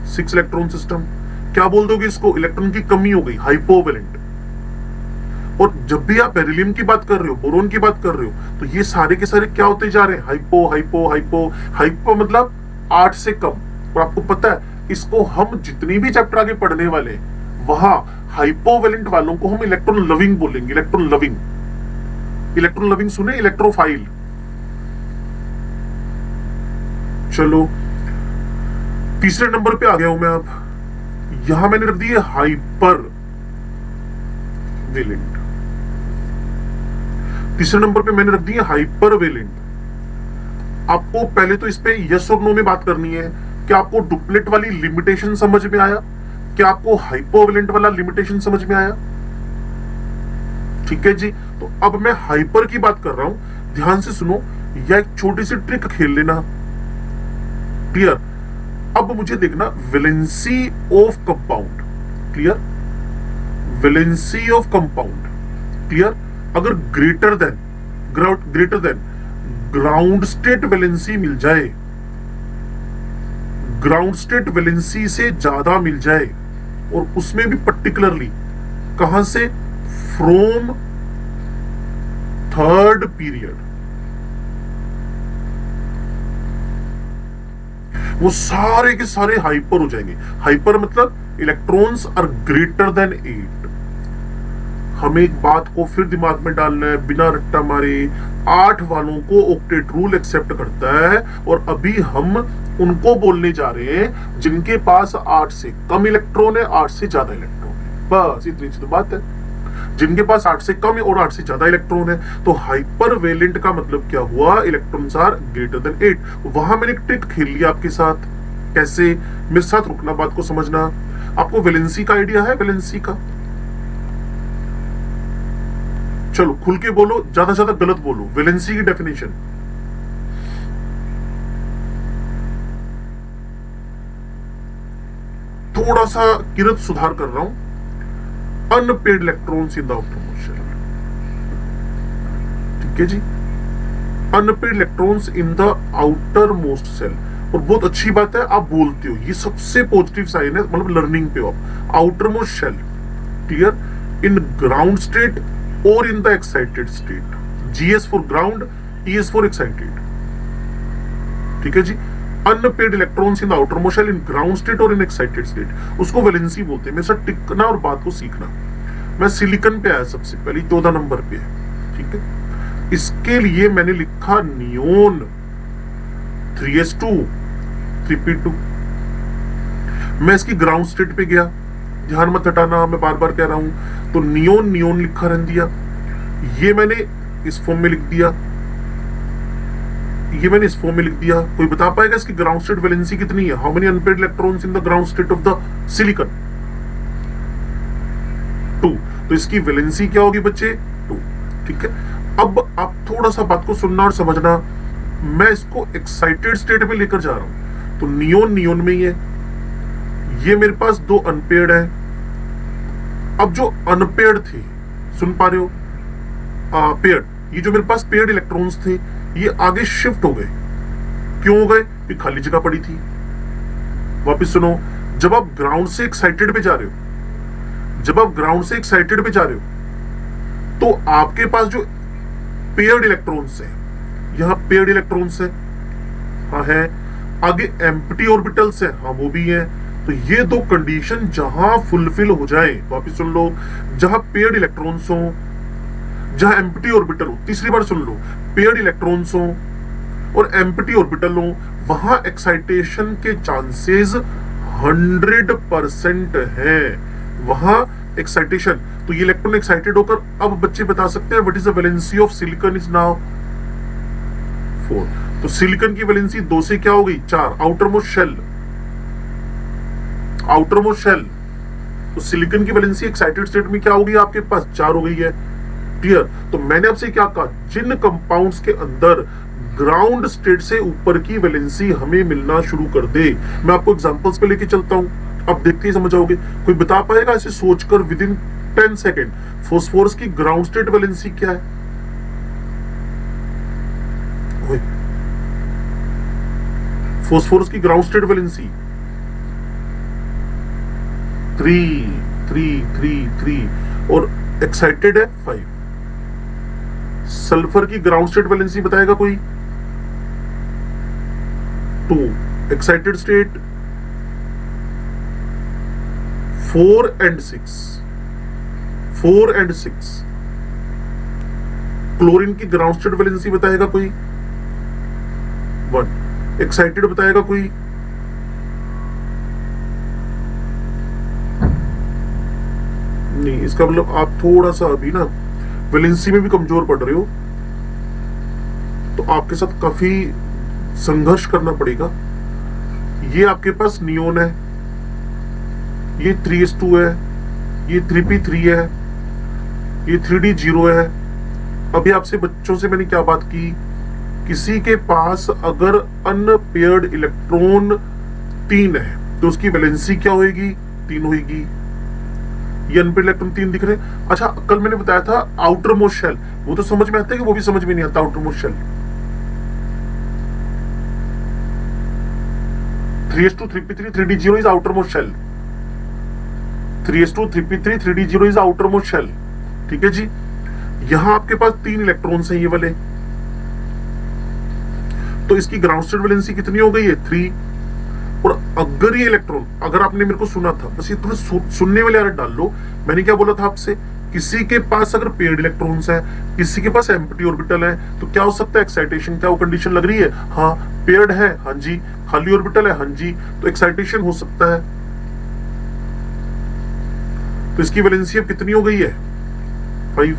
6 इलेक्ट्रॉन सिस्टम। क्या बोल दोगे इसको? इलेक्ट्रॉन की कमी हो गई, हाइपोवेलेंट। और जब भी आप बेरिलियम की बात कर रहे हो, बोरोन की बात कर रहे हो, तो ये सारे के सारे क्या होते जा रहे हैं? हाइपो हाइपो हाइपो हाइपो, मतलब 8 से कम। और आपको पता है, इसको हम जितनी भी चैप्टर आगे पढ़ने वाले हैं, वहां हाइपोवेलेंट वालों को हम इलेक्ट्रॉन लविंग बोलेंगे। इलेक्ट्रॉन लविंग, इलेक्ट्रॉन लविंग सुने? इलेक्ट्रोफाइल। चलो तीसरे नंबर पे आ गया हूं मैं। अब यहां मैंने रख दी है हाइपर वेलेंट। तीसरे नंबर पे मैंने रख दी है हाइपर वेलेंट। आपको पहले तो इस पे यस और नो में बात करनी है। क्या आपको डुप्लेट वाली लिमिटेशन समझ में आया? क्या आपको हाइपोवेलेंट वाला लिमिटेशन समझ में आया? ठीक है जी। तो अब मैं हाइपर की बात कर रहा हूं, ध्यान से सुनो। या एक छोटी सी ट्रिक खेल लेना। क्लियर? अब मुझे देखना valency of compound. Clear? Valency of compound. Clear? अगर greater than ground state valency मिल जाए, ग्राउंड स्टेट वैलेंसी से ज्यादा मिल जाए, और उसमें भी पर्टिकुलरली कहां से? फ्रॉम थर्ड पीरियड, वो सारे के सारे हाइपर हो जाएंगे। हाइपर मतलब इलेक्ट्रॉन्स आर ग्रेटर देन 8। हमें एक बात को फिर दिमाग में डालना है, बिना रट्टा मारे। 8 वालों को ऑक्टेट रूल एक्सेप्ट करता है, और अभी हम उनको बोलने जा रहे हैं जिनके पास 8 से कम इलेक्ट्रॉन है, 8 से ज्यादा इलेक्ट्रॉन है। बस इतनी सी तो बात है। जिनके पास 8 से कम है और 8 से ज्यादा इलेक्ट्रॉन है। तो हाइपर वेलेंट का मतलब क्या हुआ? Electrons are greater than 8। वहां मैंने एक ट्रिक खेल लिया आपके साथ। कैसे? मेरे साथ रुकना, बात को समझना। आपको वैलेंसी का आइडिया है? वैलेंसी का चलो खुल के बोलो, ज्यादा से ज्यादा गलत बोलो। वैलेंसी की डेफिनेशन, थोड़ा सा किरत सुधार कर रहा हूं। Unpaired electrons in the outermost shell. ठीक है जी? Unpaired electrons in the outer most shell. और बहुत अच्छी बात है, आप बोलते हो, ये सबसे पॉजिटिव साइन है, मतलब लर्निंग पे हो आप। Outer most shell. Clear? In ground state और in the excited state. GS for ground, ES for excited. ठीक है जी? Unpaired electrons in the outer most shell in ground state और इन एक्साइटेड स्टेट, उसको valency बोलते हैं। मेरे साथ टिकना और बात को सीखना। मैं सिलिकॉन पे आया सबसे पहले, 14 नंबर पे है। ठीक है? इसके लिए मैंने लिखा नियोन 3s2 3p2। मैं इसकी ग्राउंड स्टेट पे गया, ध्यान मत हटाना, मैं बार बार कह रहा हूं। तो नियोन नियोन लिखा रहने दिया। ये मैंने इस फॉर्म में लिख दिया, ये मैंने इस फॉर्म में लिख दिया। कोई बता पाएगा इसकी ग्राउंड स्टेट वैलेंसी कितनी है? How many unpaid electrons in the ground state of the silicon? 2। तो इसकी वैलेंसी क्या होगी बच्चे? 2। ठीक है? अब आप थोड़ा सा बात को सुनना और समझना। मैं इसको एक्साइटेड स्टेट में लेकर जा रहा हूं। तो नियोन नियोन में ही है। ये मेरे पास 2 अनपेड है। अब जो अनपेड थे, सुन पा रहे हो? पेड, ये जो मेरे पास पेड इलेक्ट्रॉन्स थे, ये आगे शिफ्ट हो गए। क्यों हो गए? ये खाली जगह पड़ी थी। वापस सुनो, जब आप ग्राउंड से एक्साइटेड पे जा रहे हो, जब आप ग्राउंड से एक्साइटेड पे जा रहे हो, तो आपके पास जो पेयर्ड इलेक्ट्रॉन्स है, यहां पेयर्ड इलेक्ट्रॉन्स है, हाँ है, आगे एम्प्टी ऑर्बिटल्स है, हाँ वो भी है। तो ये दो कंडीशन जहां फुलफिल हो जाए, वापस सुन लो, जहां पेयर्ड इलेक्ट्रॉन्स हो, जहां एम्प्टी ऑर्बिटल हो, तीसरी बार सुन लो, पेयर्ड इलेक्ट्रॉन्स हो और एम्प्टी ऑर्बिटल हो, वहां एक्साइटेशन के चांसेस 100% है, वहां एक्साइटेशन। तो ये इलेक्ट्रॉन एक्साइटेड होकर अब बच्चे बता सकते हैं what is the valency of silicon is now 4। तो सिलिकॉन की वैलेंसी 2 से क्या हो गई 4, outer most shell, outer most shell. तो सिलिकॉन की वैलेंसी एक्साइटेड स्टेट में क्या हो गई आपके पास 4 हो गई है। क्लियर। तो मैंने आपसे क्या कहा, जिन कंपाउंड्स के अंदर ग्राउंड स्टेट से ऊपर की वैलेंसी हमें मिलना शुरू कर दे, मैं आपको एग्जांपल्स पे लेके चलता हूं, आप देखते ही समझ जाओगे। कोई बता पाएगा ऐसे सोचकर विद इन 10 सेकेंड फास्फोरस की ग्राउंड स्टेट वैलेंसी क्या है? फास्फोरस की ग्राउंड स्टेट वैलेंसी 3 और एक्साइटेड है 5। सल्फर की ग्राउंड स्टेट वैलेंसी बताएगा कोई? 2। Excited state 4 and 6। 4 and 6। Chlorine की ग्राउंड स्टेट वैलेंसी बताएगा कोई? 1। एक्साइटेड बताएगा कोई? नहीं, इसका मतलब आप थोड़ा सा अभी ना वैलेंसी में भी कमजोर पड़ रहे हो, तो आपके साथ काफी संघर्ष करना पड़ेगा। ये आपके पास नियोन है, ये 3s2 है, ये 3p3 है, ये 3d0 है। अभी आपसे बच्चों से मैंने क्या बात की, किसी के पास अगर अनपेयर्ड इलेक्ट्रॉन 3 है तो उसकी वैलेंसी क्या होगी? 3 होगी। ये अनपेयर्ड इलेक्ट्रॉन 3 दिख रहे हैं। अच्छा, कल मैंने बताया था आउटर मोस्ट शेल, वो तो समझ में आता है कि वो भी समझ में नहीं आता। Outer most shell 3s2 3p3 3d0 is outer most shell. 3s2 3p3 3d0 is outer most shell. ठीक है जी। यहां आपके पास 3 इलेक्ट्रॉन्स हैं ये वाले, तो इसकी ग्राउंड स्टेट वैलेंसी कितनी हो गई है? 3। और अगर ये इलेक्ट्रॉन, अगर आपने मेरे को सुना था, बस ये थोड़ा सुनने वाले आदत डाल लो। मैंने क्या बोला था आपसे, किसी के पास अगर पेयर्ड इलेक्ट्रॉन्स है, किसी के पास एम्प्टी ऑर्बिटल है, तो क्या हो सकता है एक्साइटेशन? क्या वो कंडीशन लग रही है? हाँ। पेयर्ड है, हाँ जी। खाली ऑर्बिटल है, हाँ जी। तो एक्साइटेशन हो सकता है। तो इसकी वैलेंसी अब कितनी हो गई है? 5।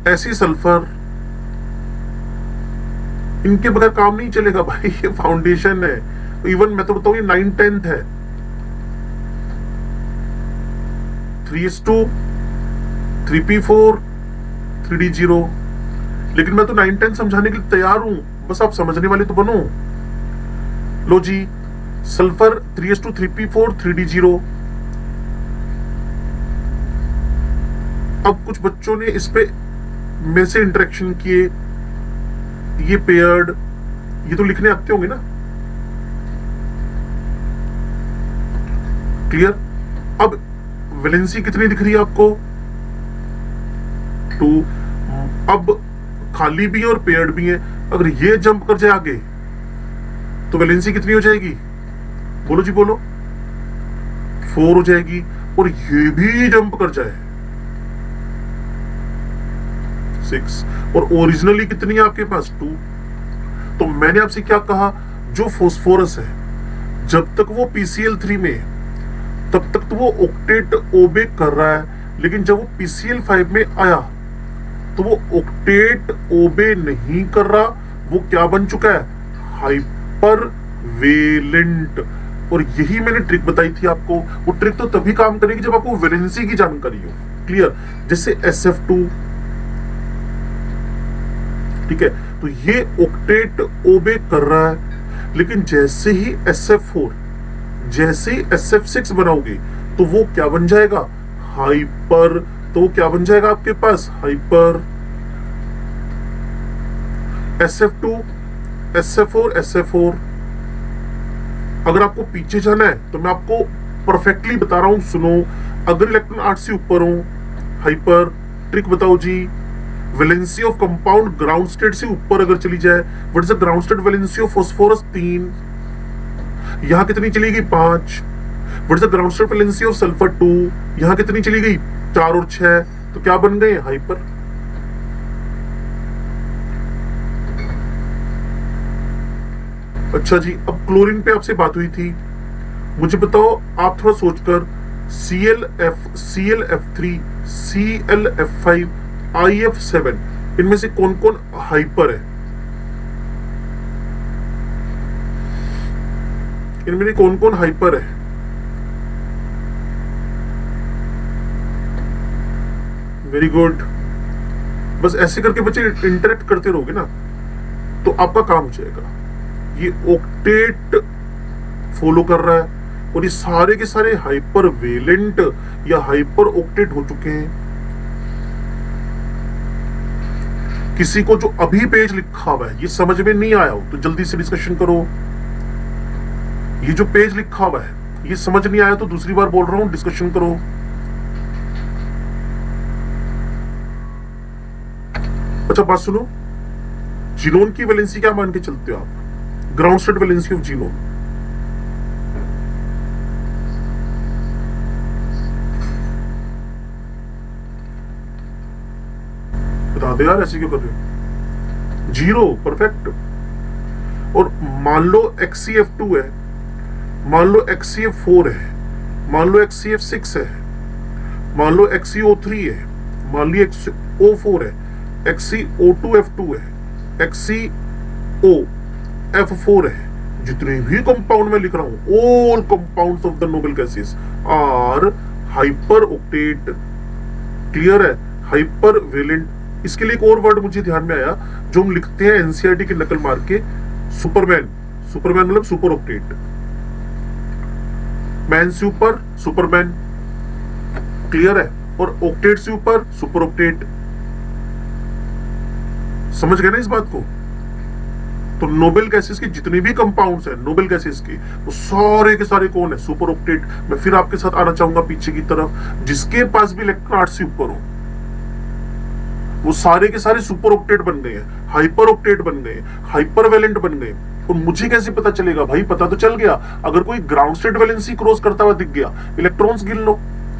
ऐसी सल्फर, इनके बगैर काम नहीं चलेगा भाई, ये फाउंडेशन है। इवन मैं तो बताऊं ये 9/10 है। 3s2 3p4 3d0। लेकिन मैं तो 9/10 समझाने के लिए तैयार हूं, बस आप समझने वाले तो बनो। लो जी, सल्फर 3s2 3p4 3d0। अब कुछ बच्चों ने इस पे में से इंटरेक्शन किए, ये पेयर्ड, ये तो लिखने आते होंगे ना? क्लियर। अब वैलेंसी कितनी दिख रही है आपको? 2। अब खाली भी है और पेयर्ड भी है। अगर ये जंप कर जाए आगे तो वैलेंसी कितनी हो जाएगी? बोलो जी बोलो। 4 हो जाएगी। और ये भी जंप कर जाए 6। और ओरिजिनली कितनी है आपके पास? 2। तो मैंने आपसे क्या कहा, जो फास्फोरस है जब तक वो PCl3 में है तब तक तो वो ऑक्टेट ओबे कर रहा है, लेकिन जब वो PCl5 में आया तो वो ऑक्टेट ओबे नहीं कर रहा, वो क्या बन चुका है? Hyper valent. और यही मैंने ट्रिक बताई थी आपको। वो ट्रिक तो तभी काम करेगी जब आपको वैलेंसी की जानकारी हो। क्लियर। जैसे SF2, ठीक है, तो ये ऑक्टेट ओबे कर रहा है, लेकिन जैसे ही SF4, जैसे ही SF6 बनाओगे तो वो क्या बन जाएगा? हाइपर। तो वो क्या बन जाएगा आपके पास? हाइपर। SF2, SF4, SF4। अगर आपको पीछे जाना है तो मैं आपको परफेक्टली बता रहा हूं, सुनो। अगर इलेक्ट्रॉन 8 से ऊपर हो, हाइपर। ट्रिक बताओ जी। Valency of compound ground state से ऊपर अगर चली जाए, what is the ground state valency of phosphorus? 3। यहां कितनी चली गई? 5। What is the ground state valency of sulphur? 2। यहां कितनी चली गई? 4 और 6। तो क्या बन गए? हाइपर। अच्छा जी, अब क्लोरीन पे आपसे बात हुई थी, मुझे बताओ आप थोड़ा सोचकर, ClF, ClF3, ClF5, IF7, इनमें से कौन कौन हाइपर है? इनमें से कौन कौन हाइपर है? Very good. बस ऐसे करके बच्चे इंटरेक्ट करते रहोगे ना तो आपका काम हो जाएगा। ये ऑक्टेट फॉलो कर रहा है और ये सारे के सारे हाइपर वेलेंट या हाइपर ऑक्टेट हो चुके हैं। किसी को जो अभी पेज लिखा हुआ है ये समझ में नहीं आया हो तो जल्दी से डिस्कशन करो। ये जो पेज लिखा हुआ है ये समझ नहीं आया तो दूसरी बार बोल रहा हूं, डिस्कशन करो। अच्छा बात सुनो, जीनोन की वैलेंसी क्या मान के चलते हो आप? Ground state valency of genome. बता दे यार, ऐसे क्यों कर रहे हो? 0, परफेक्ट। और मान लो XCF2 है, मान लो XCF4 है, मान लो XCF6 है, मान लो XCO3 है, मान लो XCO4 है, XCO2F2 है, XCOF4 है। जितने भी कंपाउंड में लिख रहा हूं, all compounds of the noble gases are hyper octet. Clear है? Hyper valent. इसके लिए एक और वर्ड मुझे ध्यान में आया जो हम लिखते हैं एनसीईआरटी की नकल मार के, सुपरमैन। सुपरमैन मतलब सुपर ऑक्टेट। मैन से ऊपर सुपरमैन, क्लियर है? और ऑक्टेट से ऊपर सुपर ऑक्टेट। समझ गए ना इस बात को? तो नोबेल गैसेस के जितने भी कंपाउंड्स हैं नोबेल गैसेस के, वो सारे के सारे कौन है? Super octet. मैं फिर आपके साथ आना चाहूंगा पीछे की तरफ, जिसके पास भी इलेक्ट्रॉन 8 से ऊपर हो वो सारे के सारे सुपर ऑक्टेट बन गए हैं, हाइपर ऑक्टेट बन गए, हाइपर वैलेंट बन गए। और मुझे कैसे पता चलेगा भाई? पता तो चल गया, अगर कोई ग्राउंड स्टेट वैलेंसी क्रॉस करता हुआ दिख गया, इलेक्ट्रॉन्स गिन लो।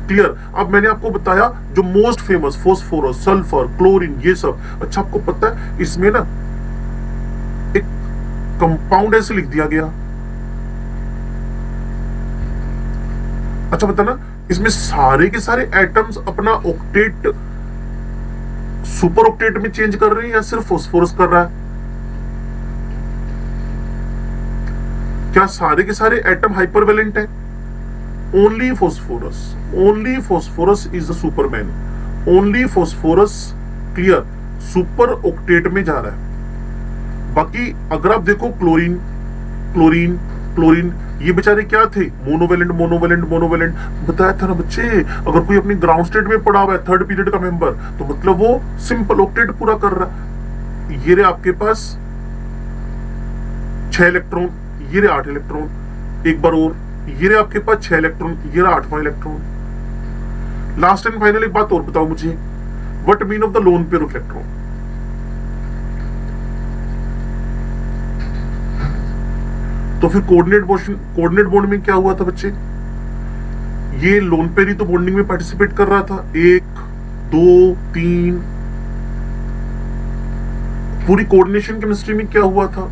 क्लियर? अब मैंने आपको बताया जो most famous, phosphorus, sulphur, chlorine, ये सब। अच्छा आपको पता है इसमें ना एक कंपाउंड ऐसे लिख दिया गया। अच्छा बता ना, इसमें सारे के सारे एटम्स अपना ऑक्टेट सुपर ऑक्टेट में चेंज कर रहे हैं या सिर्फ फास्फोरस कर रहा है? क्या सारे के सारे एटम हाइपरवेलेंट है? Only phosphorus, only phosphorus is the Superman, only phosphorus. Clear? Super octet में जा रहा है। बाकी अगर आप देखो क्लोरीन, क्लोरीन, क्लोरीन, ये बेचारे क्या थे? Monovalent, monovalent, monovalent. बताया था ना बच्चे, अगर कोई अपनी ग्राउंड स्टेट में पड़ा हुआ है, थर्ड पीरियड का मेंबर, तो मतलब वो सिंपल ऑक्टेट पूरा कर रहा है। ये रहे आपके पास 6 इलेक्ट्रॉन, ये रहे 8 इलेक्ट्रॉन, एक बार और, ये रहे आपके पास 6 इलेक्ट्रॉन, ये रहा 8वां इलेक्ट्रॉन। लास्ट एंड फाइनल एक बात और बताओ मुझे, what mean of the loan pair of electron? तो फिर कोऑर्डिनेट बॉन्ड में क्या हुआ था बच्चे? ये लोन पेयर ही तो बॉन्डिंग में पार्टिसिपेट कर रहा था। 1, 2, 3। पूरी कोऑर्डिनेशन केमिस्ट्री में क्या हुआ था?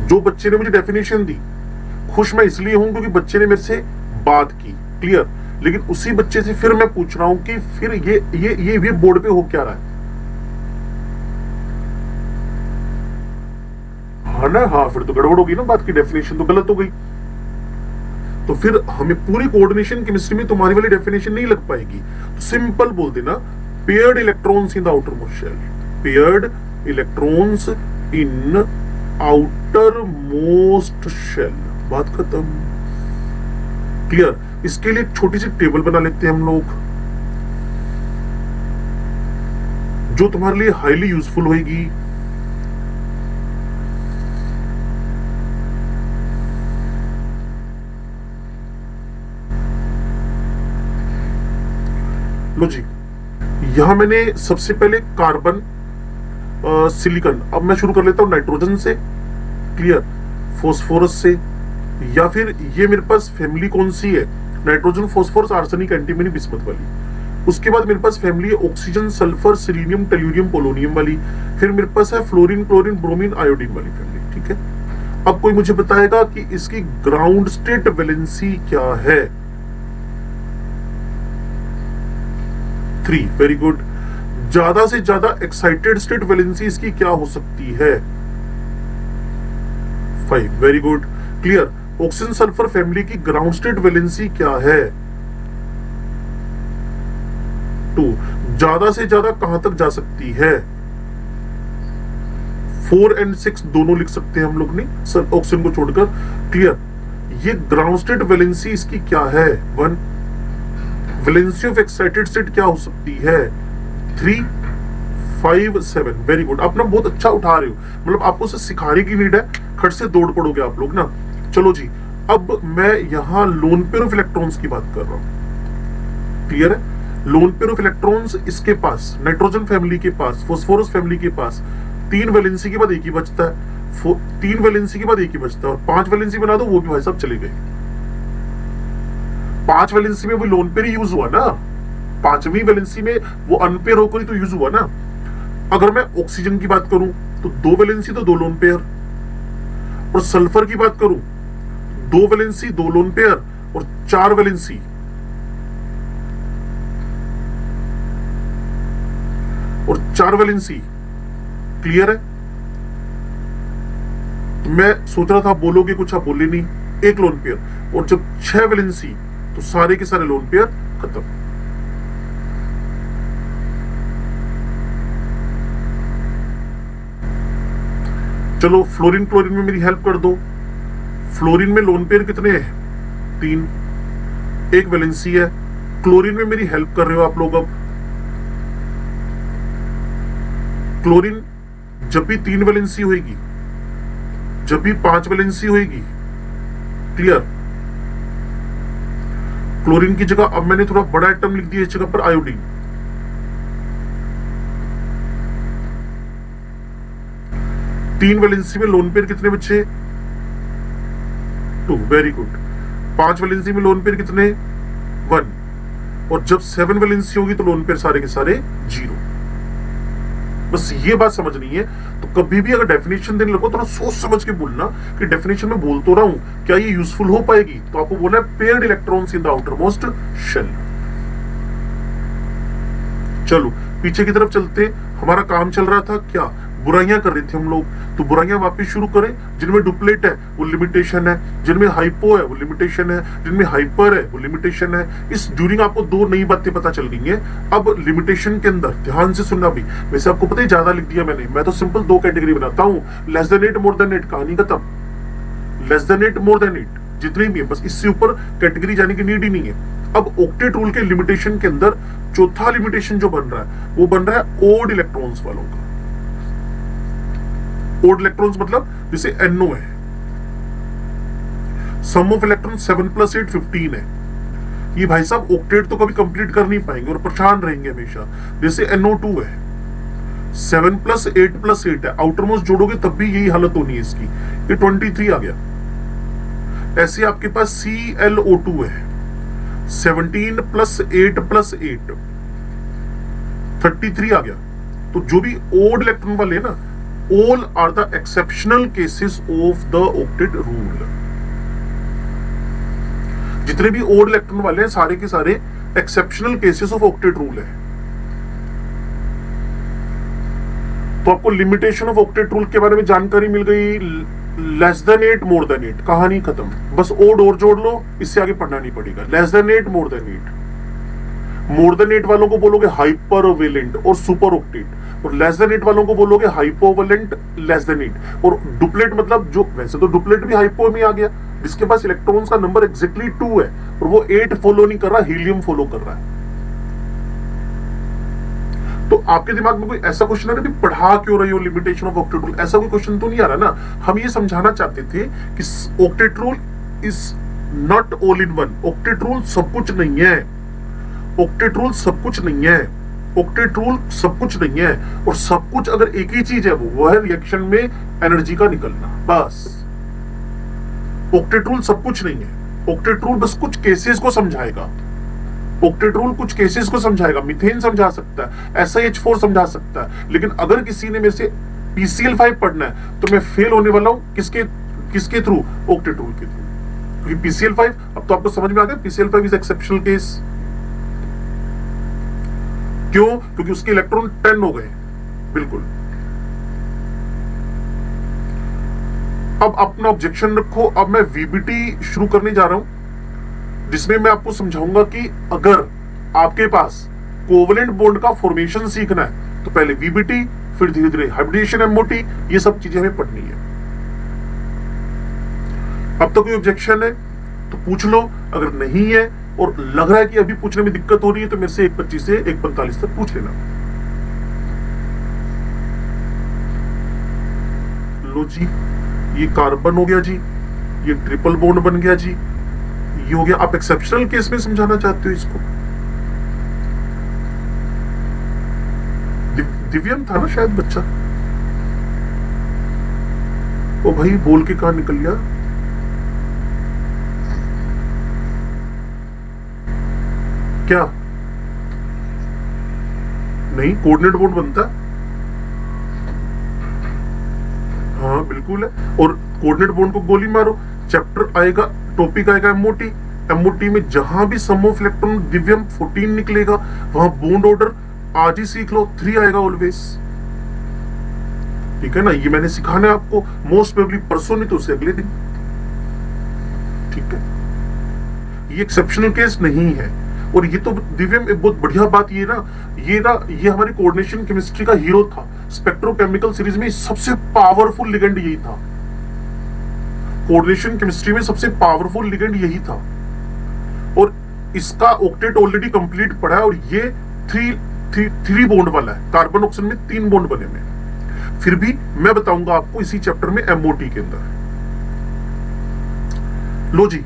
जो बच्चे ने मुझे डेफिनेशन दी, खुश मैं इसलिए हूं क्योंकि बच्चे ने मेरे से बात की। क्लियर? लेकिन उसी बच्चे से फिर मैं पूछ रहा हूं कि फिर ये बोर्ड पे हो क्या रहा है? हाँ ना? हाँ, फिर तो गड़बड़ होगी ना, बात की डेफिनेशन तो गलत हो गई। तो फिर हमें पूरी कोऑर्डिनेशन केमिस्ट्री में तुम्हारी वाली डेफिनेशन नहीं लग पाएगी। तो सिंपल बोल देना, paired electrons in the outer most shell, paired electrons in outer most shell. बात खत्म। क्लियर? इसके लिए एक छोटी सी टेबल बना लेते हैं हम लोग। जो तुम्हारे लिए हाईली यूजफुल होगी। लो जी, यहां मैंने सबसे पहले कार्बन, सिलिकॉन, अब मैं शुरू कर लेता हूं नाइट्रोजन से, क्लियर, फॉस्फोरस से, या फिर ये मेरे पास फैमिली कौन सी है, nitrogen, phosphorus, arsenic, antimony, bismuth वाली। उसके बाद मेरे पास फैमिली है oxygen, sulphur, selenium, tellurium, polonium वाली। फिर मेरे पास है फ्लोरीन, क्लोरीन, ब्रोमीन, आयोडीन वाली फैमिली, ठीक है। अब कोई मुझे बताएगा कि इसकी ग्राउंड स्टेट वैलेंसी क्या है। 3, वेरी गुड। ज्यादा से ज्यादा एक्साइटेड स्टेट वैलेंसी इसकी क्या हो सकती है। 5, very good, clear. Oxygen sulphur family की ग्राउंड स्टेट वैलेंसी क्या है। 2, ज्यादा से ज्यादा कहां तक जा सकती है। 4 और 6 दोनों लिख सकते हैं हम लोग, नहीं सर, ऑक्सीजन को छोड़कर, क्लियर। ये ग्राउंड स्टेट वैलेंसी इसकी क्या है। 1, वैलेंसी ऑफ एक्साइटेड स्टेट क्या हो सकती है। 3, 5, 7, वेरी गुड। आप ना बहुत अच्छा उठा रहे हो, मतलब आपको उसे सिखाने की नीड है, खट से दौड़ पड़ोगे आप लोग ना। चलो जी, अब मैं यहां लोन पेयर ऑफ इलेक्ट्रॉन्स की बात कर रहा हूं, क्लियर है। लोन पेयर ऑफ इलेक्ट्रॉन्स इसके पास, नाइट्रोजन फैमिली के पास, फास्फोरस फैमिली के पास 3 वैलेंसी के बाद एक ही बचता है, 3 वैलेंसी के बाद एक ही बचता है, और 5 वैलेंसी बना दो, वो भी भाई साहब चले गए। 5 वैलेंसी में वो लोन पेयर ही यूज हुआ ना, 5वीं वैलेंसी में वो अनपेयर होकर ही तो यूज हुआ ना। अगर मैं ऑक्सीजन की बात करूं तो 2 वैलेंसी तो 2 लोन पेयर, और सल्फर की बात करूं 2 वैलेंसी 2 लोन पेयर, और 4 वैलेंसी, और 4 वैलेंसी, क्लियर है। तो मैं सोच रहा था आप बोलोगे कुछ, आप बोले नहीं, 1 लोन पेयर, और जब 6 वैलेंसी तो सारे के सारे लोन पेयर खत्म। चलो फ्लोरीन क्लोरीन में मेरी हेल्प कर दो। फ्लोरीन में लोन पेयर कितने हैं। 3, 1 वैलेंसी है। क्लोरीन में मेरी हेल्प कर रहे हो आप लोग। अब क्लोरीन जब भी 3 वैलेंसी होगी, जब भी 5 वैलेंसी होगी, क्लियर। क्लोरीन की जगह अब मैंने थोड़ा बड़ा आइटम लिख दिया इस जगह पर, आयोडीन। तीन वैलेंसी में लोन पेयर कितने बच्चे। 2, वेरी गुड। 5 वैलेंसी में लोन पेयर कितने, 1, और जब 7 वैलेंसी होगी तो लोन पेयर सारे के सारे 0। बस ये बात समझनी है। तो कभी भी अगर डेफिनेशन देने लगो थोड़ा सोच समझ के बोलना कि डेफिनेशन में बोल तो रहा हूं, क्या ये यूजफुल हो पाएगी। तो आपको बोलना है paired electrons in the outer most shell. चलो पीछे की तरफ चलते। हमारा काम चल रहा था क्या, बुराइयां कर रहे थे हम लोग, तो बुराइयां वापस शुरू करें। जिनमें डुप्लेट है वो लिमिटेशन है, जिनमें हाइपो है वो लिमिटेशन है, जिनमें हाइपर है वो लिमिटेशन है। इस ड्यूरिंग आपको 2 नई बातें पता चल गई हैं। अब लिमिटेशन के अंदर ध्यान से सुनना भी, वैसे आपको पता है ज्यादा लिख दिया मैंने, मैं तो सिंपल 2 कैटेगरी बनाता हूं, लेस देन 8 मोर देन 8, कहानी खत्म। लेस देन 8 मोर देन 8 जितनी भी है, बस इससे ऊपर कैटेगरी जाने की नीड ही नहीं है। अब ऑक्टेट रूल के लिमिटेशन के अंदर चौथा लिमिटेशन जो बन रहा है वो बन रहा है ओड इलेक्ट्रॉन्स वालों का। ओड इलेक्ट्रॉन्स मतलब जैसे NO है, सम ऑफ इलेक्ट्रॉन 7 + 8 15 है। ये भाई साहब ऑक्टेट तो कभी कंप्लीट कर नहीं पाएंगे और परेशान रहेंगे हमेशा। जैसे NO2 है, 7 + 8 + 8 है, आउटर मोस्ट जोड़ोगे तब भी यही हालत होनी है इसकी, ये 23 आ गया। ऐसे आपके पास ClO2 है, 17 + 8 + 8 33 आ गया। तो जो भी ओड इलेक्ट्रॉन वाले है ना, all are the exceptional cases of the octet rule। जितने भी ओड इलेक्ट्रॉन वाले हैं सारे के सारे exceptional cases of octet rule है। तो आपको लिमिटेशन ऑफ ऑक्टेट रूल के बारे में जानकारी मिल गई। लेस देन 8 मोर देन 8, कहानी खत्म। बस ओड और जोड़ लो, इससे आगे पढ़ना नहीं पड़ेगा। Less than 8 more than 8, more than 8 वालों को बोलोगे हाइपरवेलेंट और सुपर ऑक्टेट, और लेस देन 8 वालों को बोलोगे हाइपोवेलेंट लेस देन 8। और डुप्लेट मतलब जो, वैसे तो डुप्लेट भी हाइपो में आ गया, जिसके पास इलेक्ट्रॉन्स का नंबर एग्जैक्टली 2 है और वो 8 फॉलो नहीं कर रहा, हीलियम फॉलो कर रहा है। तो आपके दिमाग में कोई ऐसा क्वेश्चन आ रहा है कि पढ़ा क्यों रही हो लिमिटेशन ऑफ ऑक्टेट रूल, ऐसा कोई क्वेश्चन तो नहीं आ रहा ना। हम ये समझाना चाहते थे कि octet rule is not all in one. Octet rule सब कुछ नहीं है, ऑक्टेट रूल सब कुछ नहीं है, ऑक्टेट रूल सब कुछ नहीं है। और सब कुछ अगर एक ही चीज है वो है रिएक्शन में एनर्जी का निकलना, बस। ऑक्टेट रूल सब कुछ नहीं है। ऑक्टेट रूल बस कुछ केसेस को समझाएगा। ऑक्टेट रूल कुछ केसेस को समझाएगा, मीथेन समझा सकता है, SiH4 समझा सकता है। लेकिन अगर किसी ने मेरे से PCl5 पढ़ना है तो मैं फेल होने वाला हूं किसके थ्रू? ऑक्टेट रूल के थ्रू। क्योंकि PCl5 अब तो आपको समझ में आ गया, PCl5 इज एक्सेप्शनल केस। क्यों? क्योंकि उसके इलेक्ट्रॉन 10 हो गए। बिल्कुल। अब अपना ऑब्जेक्शन रखो। अब मैं VBT शुरू करने जा रहा हूं, जिसमें मैं आपको समझाऊंगा कि अगर आपके पास कोवलेंट बॉन्ड का फॉर्मेशन सीखना है तो पहले VBT, फिर धीरे धीरे हाइब्रिडेशन, MOT, ये सब चीजें हमें पढ़नी है। अब तो कोई ऑब्जेक्शन है तो पूछ लो, अगर नहीं है और लग रहा है कि अभी पूछने में दिक्कत हो रही है तो मेरे से 1:25 से 1:45 तक पूछ लेना। लो जी, ये कार्बन हो गया जी, ये ट्रिपल बॉन्ड बन गया जी, ये हो गया। आप एक्सेप्शनल केस में समझाना चाहते हो इसको। दिव्यम था ना शायद बच्चा। ओ भाई, बोल के कहां निकल गया? क्या नहीं कोऑर्डिनेट बॉन्ड बनता? हाँ बिल्कुल है। और कोऑर्डिनेट बॉन्ड को गोली मारो, चैप्टर आएगा, टॉपिक आएगा MOT। MOT में जहां भी सम ऑफ इलेक्ट्रॉन दिव्यम 14 निकलेगा वहां बॉन्ड ऑर्डर आज ही सीख लो, 3 आएगा ऑलवेज। ठीक है ना? ये मैंने सिखाना है आपको, मोस्ट प्रोबेबली परसों, नहीं तो उससे अगले दिन। ठीक है, ये एक्सेप्शनल केस नहीं है। और ये तो दिव्यम एक बहुत बढ़िया बात ये हमारी कोऑर्डिनेशन केमिस्ट्री का हीरो था। स्पेक्ट्रोकेमिकल सीरीज में सबसे पावरफुल लिगेंड यही था। कोऑर्डिनेशन केमिस्ट्री में सबसे पावरफुल लिगेंड यही था। और इसका ऑक्टेट ऑलरेडी कंप्लीट पड़ा है। और ये 3 बॉन्ड वाला है। कार्बन ऑक्सीजन में 3 बॉन्ड बने हुए हैं। फिर भी मैं बताऊंगा आपको इसी चैप्टर में MOT के अंदर। लो जी,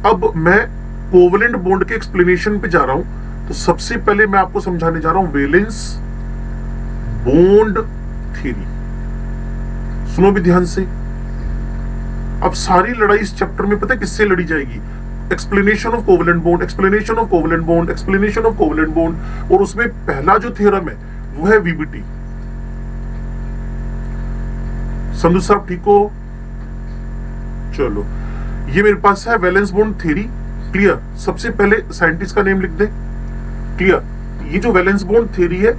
अब मैं कोवलेंट बॉन्ड के एक्सप्लेनेशन पे जा रहा हूं। तो सबसे पहले मैं आपको समझाने जा रहा हूं वैलेंस बॉन्ड थ्योरी। सुनो भी ध्यान से। अब सारी लड़ाई इस चैप्टर में पता है किससे लड़ी जाएगी? Explanation of covalent bond, explanation of covalent bond, explanation of covalent bond. और उसमें पहला जो थ्योरम है वो है VBT। संधु साहब ठीक हो? चलो, ये मेरे पास है वैलेंस बॉन्ड थ्योरी। क्लियर? सबसे पहले साइंटिस्ट का नेम लिख दे। क्लियर? ये जो वैलेंस बॉन्ड थ्योरी है,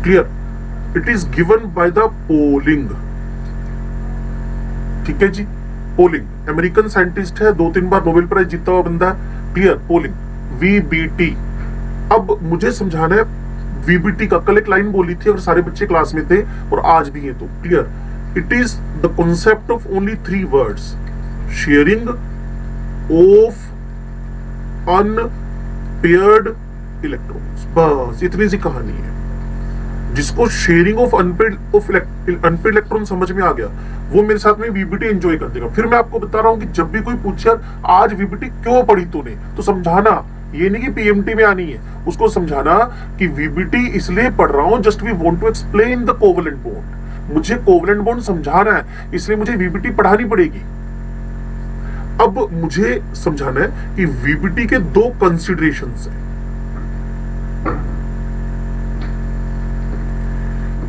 clear, it is given by the polling. ठीक है जी, पोलिंग अमेरिकन साइंटिस्ट है, 2-3 बार नोबेल प्राइज जीता हुआ बंदा है। क्लियर? Polling, VBT। अब मुझे समझाना है VBT का। कल एक लाइन बोली थी, अगर सारे बच्चे क्लास में थे और आज भी है तो। Clear? It is the concept of only 3 words, sharing of unpaired electrons. बस इतनी सी कहानी है। जिसको शेयरिंग ऑफ अनपेयर्ड इलेक्ट्रॉन समझ में आ गया वो मेरे साथ में VBT एंजॉय कर देगा। फिर मैं आपको बता रहा हूं कि जब भी कोई पूछे आज VBT क्यों पढ़ी तूने, तो समझाना ये नहीं कि PMT में आनी है, उसको समझाना कि VBT इसलिए पढ़ रहा हूं, just we want to explain the covalent bond. मुझे कोवलेंट बॉन्ड समझाना है, इसलिए मुझे VBT पढ़ानी पड़ेगी। अब मुझे समझाना है कि VBT के 2 कंसिडरेशंस हैं।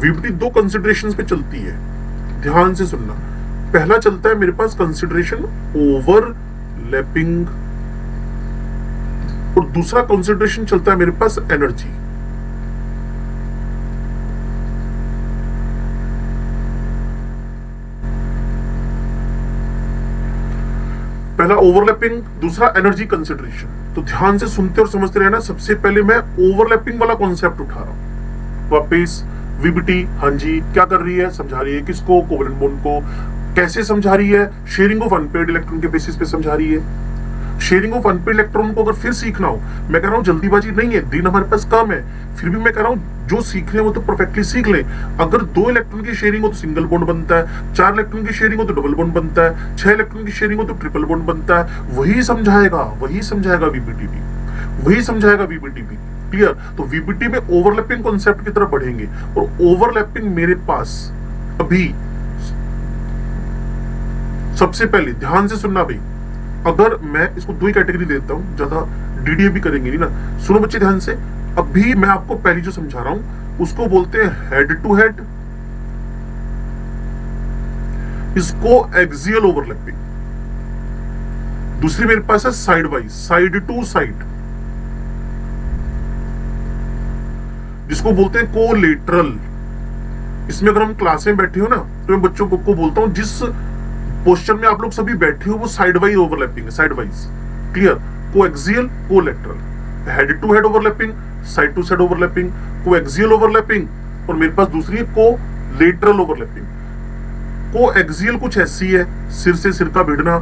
VBT 2 कंसिडरेशंस पे चलती है, ध्यान से सुनना। पहला चलता है मेरे पास कंसिडरेशन ओवरलैपिंग, और दूसरा कंसिडरेशन चलता है मेरे पास एनर्जी। पहला ओवरलैपिंग, दूसरा एनर्जी कंसिडरेशन। तो ध्यान से सुनते और समझते रहना। सबसे पहले मैं ओवरलैपिंग वाला कॉन्सेप्ट उठा रहा हूं। वापिस VBT, हाँ जी, क्या कर रही है? समझा रही है किसको? कोवलेंट बॉन्ड को। कैसे समझा रही है? शेयरिंग ऑफ अनपेयर्ड इलेक्ट्रॉन के बेसिस पे समझा रही है। शेयरिंग ऑफ अनपेड इलेक्ट्रॉन को अगर फिर सीखना हो, मैं कह रहा हूं जल्दीबाजी नहीं है, दिन हमारे पास कम है, फिर भी मैं कह रहा हूं जो सीख रहे हैं वो तो परफेक्टली सीख लें। अगर 2 इलेक्ट्रॉन की शेयरिंग हो तो सिंगल बॉन्ड बनता है, 4 इलेक्ट्रॉन की शेयरिंग हो तो डबल बॉन्ड बनता है, 6 इलेक्ट्रॉन की शेयरिंग हो तो ट्रिपल बॉन्ड बनता है। वही समझाएगा वीबीटीपी, वही समझाएगा वीबीटीपी। क्लियर? तो वीबीटी में ओवरलैपिंग कॉन्सेप्ट की तरफ बढ़ेंगे, और ओवरलैपिंग मेरे पास अभी सबसे पहले ध्यान से सुनना भाई, अगर मैं इसको 2 ही कैटेगरी देता हूं, ज्यादा डीडीए भी करेंगे नहीं ना, सुनो बच्चे ध्यान से। अभी मैं आपको पहली जो समझा रहा हूं उसको बोलते हैं हेड टू हेड, इसको एक्सियल ओवरलैपिंग। दूसरी मेरे पास है side wise, side to side, जिसको बोलते हैं कोलेटरल। इसमें अगर हम क्लास में बैठे हो ना, तो मैं बच्चों को बोलता हूं जिस पोस्चर में आप लोग सभी बैठे हो वो साइड वाइज ओवरलैपिंग है, side wise. Clear? Coaxial, collateral, head to head overlapping, side to side overlapping, coaxial overlapping, और मेरे पास दूसरी है कोलेटरल ओवरलैपिंग। कोएक्सियल कुछ ऐसी है, सिर से सिर का भिड़ना,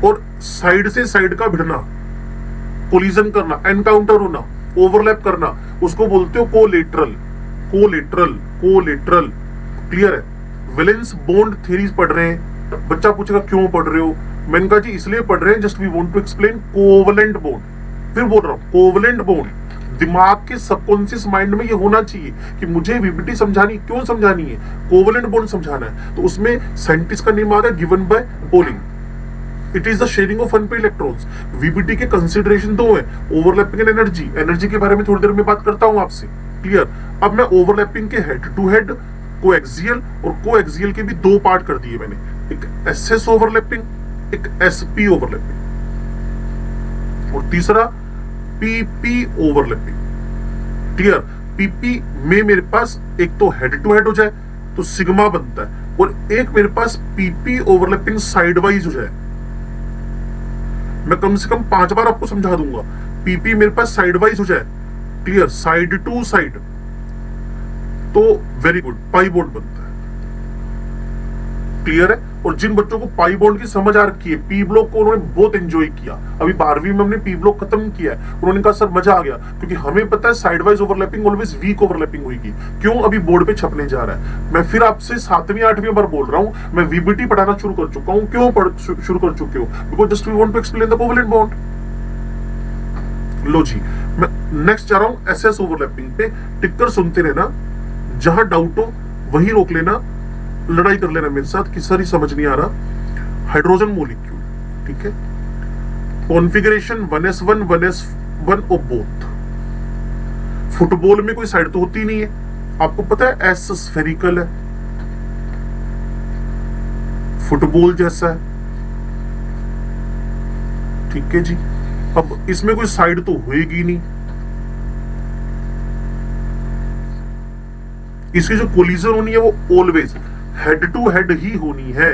और साइड से साइड का भिड़ना, कोलिजन करना, एनकाउंटर होना, ओवरलैप करना, उसको बोलते हो कोलेटरल, कोलेटरल, कोलेटरल। क्लियर है? वैलेंस बॉन्ड थ्योरीज पढ़ रहे हैं, बच्चा पूछेगा क्यों पढ़ रहे हो, मैंने कहा जी इसलिए पढ़ रहे हैं, just we want to explain covalent bond. फिर बोल रहा हूं कोवलेंट बॉन्ड दिमाग के सबकॉन्शियस माइंड में ये होना चाहिए कि मुझे वीबीटी समझानी, क्यों समझानी है, कोवलेंट बॉन्ड समझाना है। तो उसमें साइंटिस्ट का नेम आ गया given by polling. It is the sharing of unpaired electrons. VBT के कंसीडरेशन 2 है, ओवरलैपिंग एंड एनर्जी। एनर्जी के बारे में थोड़ी देर में बात करता हूं आपसे। क्लियर? अब मैं ओवरलैपिंग के हेड टू हेड, कोएक्सियल और कोएक्सियल के भी 2 पार्ट कर दिए मैंने, एक एसएस ओवरलैपिंग, एक एसपी ओवरलैपिंग, और तीसरा पीपी ओवरलैपिंग। क्लियर? पीपी में मेरे पास एक तो हेड टू हेड हो जाए तो सिग्मा बनता है, और एक मेरे पास पीपी ओवरलैपिंग साइड वाइज हो जाए। मैं कम से कम 5 बार आपको समझा दूंगा, पीपी मेरे पास साइड वाइज हो जाए। क्लियर? साइड टू साइड, तो वेरी गुड, पाई बॉन्ड बनता है। क्लियर है? और जिन बच्चों को पाई बॉन्ड की समझ आ रखी है, पी ब्लॉक को उन्होंने बहुत एंजॉय किया, अभी 12वीं में हमने पी ब्लॉक खत्म किया है, उन्होंने कहा सर मजा आ गया, क्योंकि हमें पता है side wise overlapping always weak overlapping होगी। क्यों? अभी बोर्ड पे छपने जा रहा है। मैं फिर आपसे 7वीं 8वीं बार बोल रहा हूं, मैं वीबीटी पढ़ाना शुरू कर चुका हूं। क्यों शुरू कर चुके हो? Because just we want to explain the covalent bond. लो जी, मैं नेक्स्ट जा रहा हूं एसएस ओवरलैपिंग पे। टिक्कर सुनते रहना, जहां डाउट हो वहीं रोक लेना, लड़ाई कर लेना मेरे साथ कि सर ही समझ नहीं आ रहा। हाइड्रोजन मोलिक्यूल, ठीक है, configuration 1s1 1s1 of both. Football में कोई साइड तो होती नहीं है, आपको पता है एस स्फेरिकल है, फुटबॉल जैसा है, ठीक है जी। अब इसमें कोई साइड तो होएगी नहीं, इसकी जो कोलिजन होनी है वो ऑलवेज हेड टू हेड ही होनी है।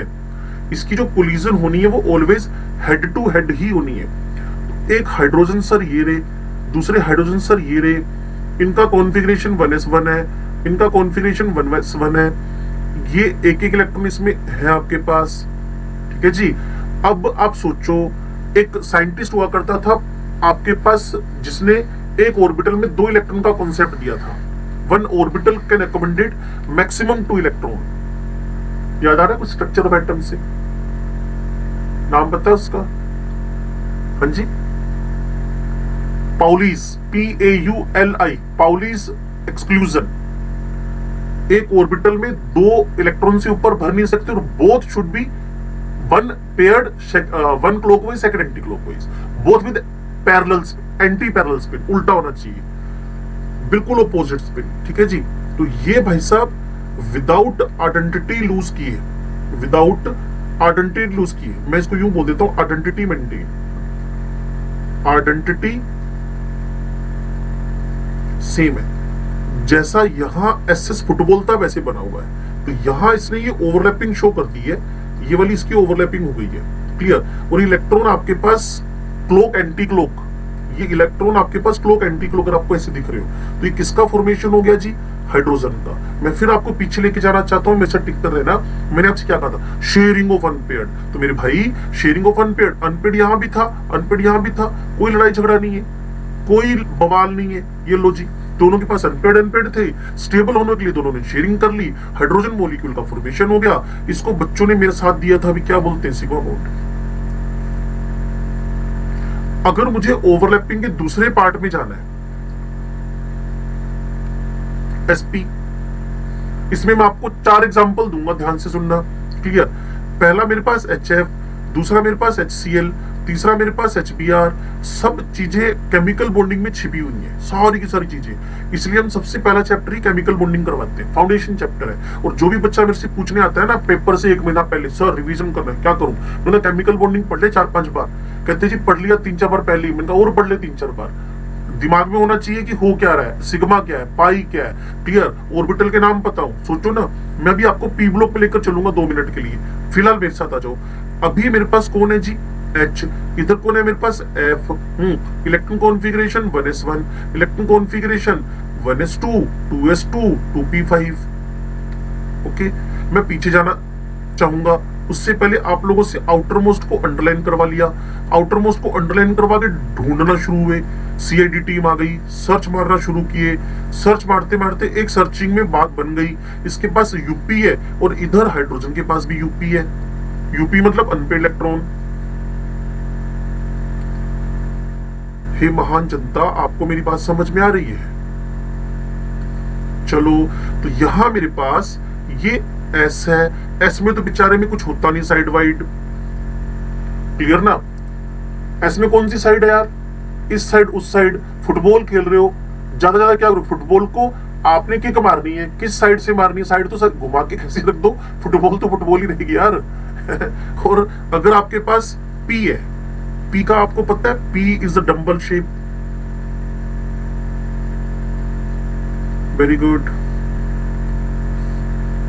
इसकी जो कोलिजन होनी है वो ऑलवेज हेड टू हेड ही होनी है। एक हाइड्रोजन सर ये रे, दूसरे हाइड्रोजन सर ये रे, इनका कॉन्फ़िगरेशन 1s1 है, इनका कॉन्फ़िगरेशन 1s1 है, ये एक एक इलेक्ट्रॉन इसमें है आपके पास, ठीक है जी। अब आप सोचो, एक साइंटिस्ट हुआ करता था आपके पास जिसने एक ऑर्बिटल में 2 इलेक्ट्रॉन का कॉन्सेप्ट दिया था। 1 orbital can accommodate maximum 2 electron. याद आ रहा है कुछ स्ट्रक्चर ऑफ एटम से? नाम पता है उसका? हाँ जी, पाउलीज, PAULI, पाउलीज एक्सक्लूजन। एक ऑर्बिटल में 2 इलेक्ट्रॉन से ऊपर भर नहीं सकते, और both should be 1 paired, 1 clockwise, second anti clockwise, both with parallel spin, anti parallel spin, उल्टा होना चाहिए, बिल्कुल अपोजिट स्पिन, ठीक है जी। तो ये भाई साहब विदाउट आइडेंटिटी लूज किए, विदाउट आइडेंटिटी लूज किए, मैं इसको यूं बोल देता हूं आइडेंटिटी मेंटेन, आइडेंटिटी सेम है। जैसा यहां एसएस फुटबॉल था वैसे बना हुआ है, तो यहां इसने ये ओवरलैपिंग शो कर दी है, ये वाली इसकी ओवरलैपिंग हो गई है। क्लियर? और इलेक्ट्रॉन आपके पास क्लॉक एंटी क्लॉक, ये इलेक्ट्रॉन आपके पास क्लॉक एंटी क्लॉक, अगर आपको ऐसे दिख रहे हो, तो ये किसका फॉर्मेशन हो गया जी? हाइड्रोजन का। मैं फिर आपको पीछे लेके जाना चाहता हूं, मेरे साथ टिक कर रहना। मैंने आपसे क्या कहा था, शेयरिंग ऑफ अनपेयर्ड। तो मेरे भाई शेयरिंग ऑफ अनपेयर्ड, अनपेयर्ड यहां भी था, अनपेयर्ड यहां भी था, कोई लड़ाई झगड़ा नहीं है, कोई बवाल नहीं है। ये लो जी, दोनों के पास अनपेयर्ड अनपेयर्ड थे, स्टेबल होने के लिए दोनों ने शेयरिंग कर ली, हाइड्रोजन मॉलिक्यूल का फॉर्मेशन हो गया। इसको बच्चों ने मेरे साथ दिया था, अभी क्या बोलते हैं, सिग्मा बॉन्ड। अगर मुझे ओवरलैपिंग के दूसरे पार्ट में जाना है, एसपी, इसमें मैं आपको 4 एग्जांपल दूंगा, ध्यान से सुनना, क्लियर। पहला मेरे पास HF, दूसरा मेरे पास HCl, तीसरा मेरे पास HBr। सब चीजें केमिकल बॉन्डिंग में छिपी हुई हैं, सारी की सारी चीजें। इसलिए हम सबसे पहला चैप्टर ही केमिकल बॉन्डिंग करवाते हैं, फाउंडेशन चैप्टर है। और जो भी बच्चा मेरे से पूछने आता है ना पेपर से 1 महीना पहले, सर रिवीजन करना है, क्या करूं? मैंने केमिकल बॉन्डिंग पढ़ ले 4-5 बार। कहते जी पढ़ लिया 3-4 बार पहले ही। मैंने कहा और पढ़ ले 3-4 बार। दिमाग में होना चाहिए कि हो क्या रहा है, सिग्मा क्या है, पाई क्या है, क्लियर, ऑर्बिटल के नाम पता हो। सोचो ना, मैं भी आपको पी ब्लॉक पे लेकर चलूंगा 2 मिनट के लिए। फिलहाल मेरे साथ आ जाओ। अभी मेरे पास कौन है जी, H। इधर कौन है मेरे पास, F। Electron configuration 1s1, electron configuration 1s2, 2s2, 2p5। Okay, मैं पीछे जाना चाहूंगा, उससे पहले आप लोगों से आउटर मोस्ट को अंडरलाइन करवा लिया। आउटर मोस्ट को अंडरलाइन करवा के ढूंढना शुरू हुए, सीआईडी टीम आ गई, सर्च मारना शुरू किए। सर्च मारते मारते एक सर्चिंग में बात बन गई, इसके पास यूपी है और इधर हाइड्रोजन के पास भी यूपी है। यूपी मतलब अनपेयर्ड इलेक्ट्रॉन। हे महान जनता, आपको मेरी बात समझ में आ रही है? चलो, तो यहां मेरे पास ये एस है। एस में तो बेचारे में कुछ होता नहीं, साइड वाइड, क्लियर ना। एस में कौन सी साइड है यार, इस साइड उस साइड। फुटबॉल खेल रहे हो, ज्यादा ज्यादा क्या करो, फुटबॉल को आपने किक मारनी है, किस साइड से मारनी है, साइड तो सर घुमा के कैसे रख दो, फुटबॉल तो फुटबॉल ही रहेगी यार। और अगर आपके पास पी है, पी का आपको पता है, P is the dumbbell shape. Very good.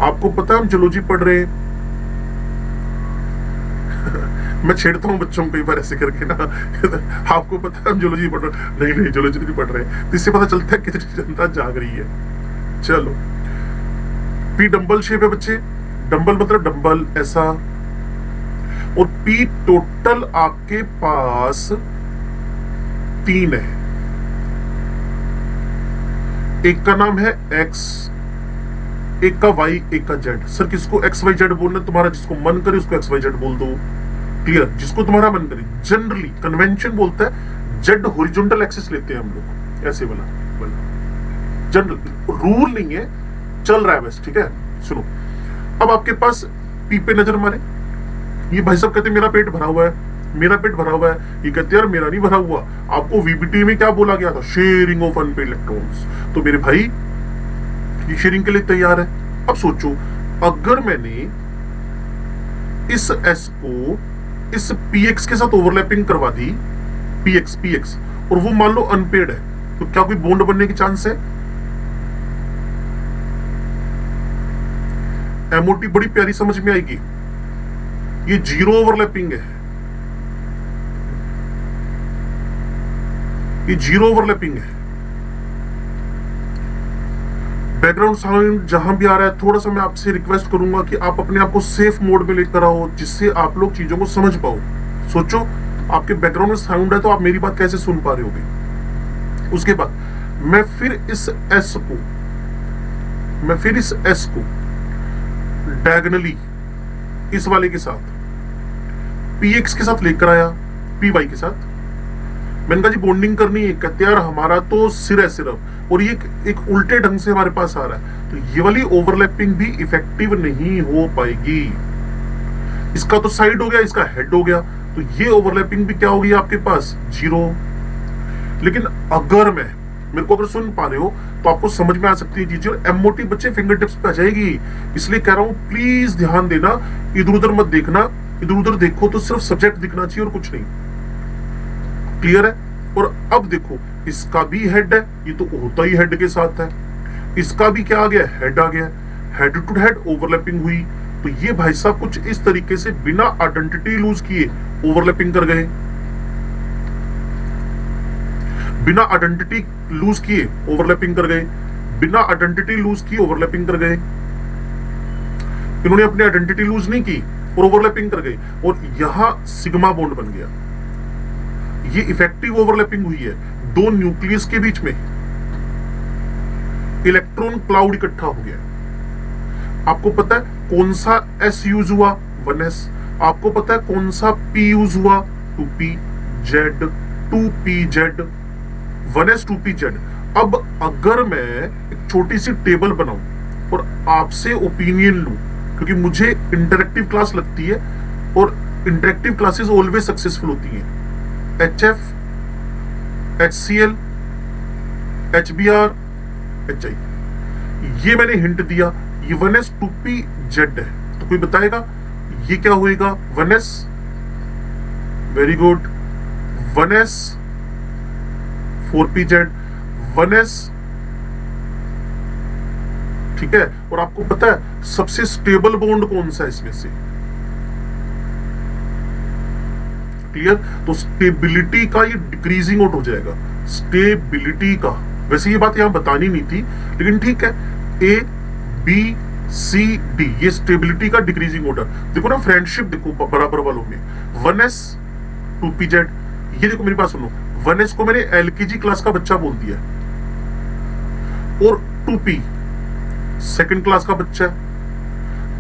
आपको पता है हम जूलॉजी पढ़ रहे हैं। मैं छेड़ता हूं बच्चों को कई बार ऐसे करके ना। आपको पता है हम जूलॉजी पढ़ रहे हैं? नहीं नहीं, जूलॉजी नहीं पढ़ रहे हैं। तो इससे पता चलता है कितनी जनता जाग रही है। चलो, पी डंबल शेप है बच्चे। डंबल मतलब डंबल ऐसा। और पी टोटल आपके पास 3 है। एक का नाम है एक्स, एक का वाई, एक का जेड। सर किसको एक्स वाई जेड बोलना, तुम्हारा जिसको मन करे उसको एक्स वाई जेड बोल दो, क्लियर, जिसको तुम्हारा मन करे। जनरली कन्वेंशन बोलता है जेड हॉरिजॉन्टल एक्सिस लेते हैं हम लोग, ऐसे वाला जनरल रूल नहीं है, चल रहा है बस, ठीक है। सुनो, अब आपके पास पी पे नजर मारे। ये भाई साहब कहते मेरा पेट भरा हुआ है, मेरा पेट भरा हुआ है। ये कहते यार मेरा नहीं भरा हुआ। आपको वीबीटी में क्या बोला गया था, शेयरिंग ऑफ अनपेयर्ड इलेक्ट्रॉन्स। तो मेरे भाई ये शेयरिंग के लिए तैयार है। अब सोचो, अगर मैंने इस S को इस PX के साथ ओवरलैपिंग करवा दी, PX, और वो मान लो अनपेयर्ड है, तो क्या कोई बॉन्ड बनने की चांस है? एमओटी बड़ी प्यारी समझ में आएगी। ये 0 ओवरलैपिंग है, ये 0 ओवरलैपिंग है। बैकग्राउंड साउंड जहां भी आ रहा है, थोड़ा सा मैं आपसे रिक्वेस्ट करूंगा कि आप अपने आप को सेफ मोड में लेकर आओ, जिससे आप लोग चीजों को समझ पाओ। सोचो, आपके बैकग्राउंड में साउंड है तो आप मेरी बात कैसे सुन पा रहे होगे। उसके बाद मैं फिर इस S को डायगोनली इस वाले के साथ PX के साथ लेकर आया, PY के साथ। मैंने कहा जी बॉन्डिंग करनी है। कहते यार हमारा तो सिर है सिर्फ, और ये एक उल्टे ढंग से हमारे पास आ रहा है, तो ये वाली ओवरलैपिंग भी इफेक्टिव नहीं हो पाएगी। इसका तो साइड हो गया, इसका हेड हो गया, तो ये ओवरलैपिंग भी क्या होगी आपके पास, 0। लेकिन अगर मेरे को अगर सुन पा रहे हो तो आपको समझ में आ सकती है चीजें, और एमओटी बच्चे फिंगर टिप्स पे आ जाएगी। इसलिए कह रहा हूं प्लीज ध्यान देना, इधर उधर मत देखना। इधर उधर देखो तो सिर्फ सब्जेक्ट दिखना चाहिए और कुछ नहीं, क्लियर है। और अब देखो, इसका भी हेड है, ये तो होता ही हेड के साथ है। इसका भी क्या आ गया, हेड आ गया, हेड टू हेड ओवरलैपिंग हुई। तो ये भाई साहब कुछ इस तरीके से बिना आइडेंटिटी लूज किए ओवरलैपिंग कर गए, बिना आइडेंटिटी लूज किए ओवरलैपिंग कर गए, बिना आइडेंटिटी लूज की ओवरलैपिंग कर गए, इन्होंने अपनी आइडेंटिटी लूज नहीं की और ओवरलैपिंग कर गए, और यहां सिग्मा बॉन्ड बन गया। ये इफेक्टिव ओवरलैपिंग हुई है, दो न्यूक्लियस के बीच में इलेक्ट्रॉन क्लाउड इकट्ठा हो गया। आपको पता है कौन सा एस यूज हुआ, 1s। आपको पता है कौन सा पी यूज हुआ, 2pz, 2pz, 1s 2pz। अब अगर मैं एक छोटी सी टेबल बनाऊं और आपसे ओपिनियन लूं, क्योंकि मुझे इंटरेक्टिव क्लास लगती है और इंटरेक्टिव क्लासेस ऑलवेज सक्सेसफुल होती हैं। HF, HCl, HBr, HI, ये मैंने हिंट दिया, ये 1s 2pz है, तो कोई बताएगा ये क्या होएगा? 1s, very good, 1s 4pz, 1s, ठीक है। और आपको पता है सबसे स्टेबल बॉन्ड कौन सा है इसमें से? क्लियर? तो स्टेबिलिटी का ये डिक्रीजिंग आउट हो जाएगा, स्टेबिलिटी का। वैसे ये बात यहां बतानी नहीं थी, लेकिन ठीक है। A B C D, ये स्टेबिलिटी का डिक्रीजिंग ऑर्डर। देखो ना फ्रेंडशिप, देखो बराबर वालों में 1s 2pz। ये देखो मेरी बात सुनो, 1s को मैंने LKG क्लास का बच्चा बोल दिया और 2p सेकंड क्लास का बच्चा है।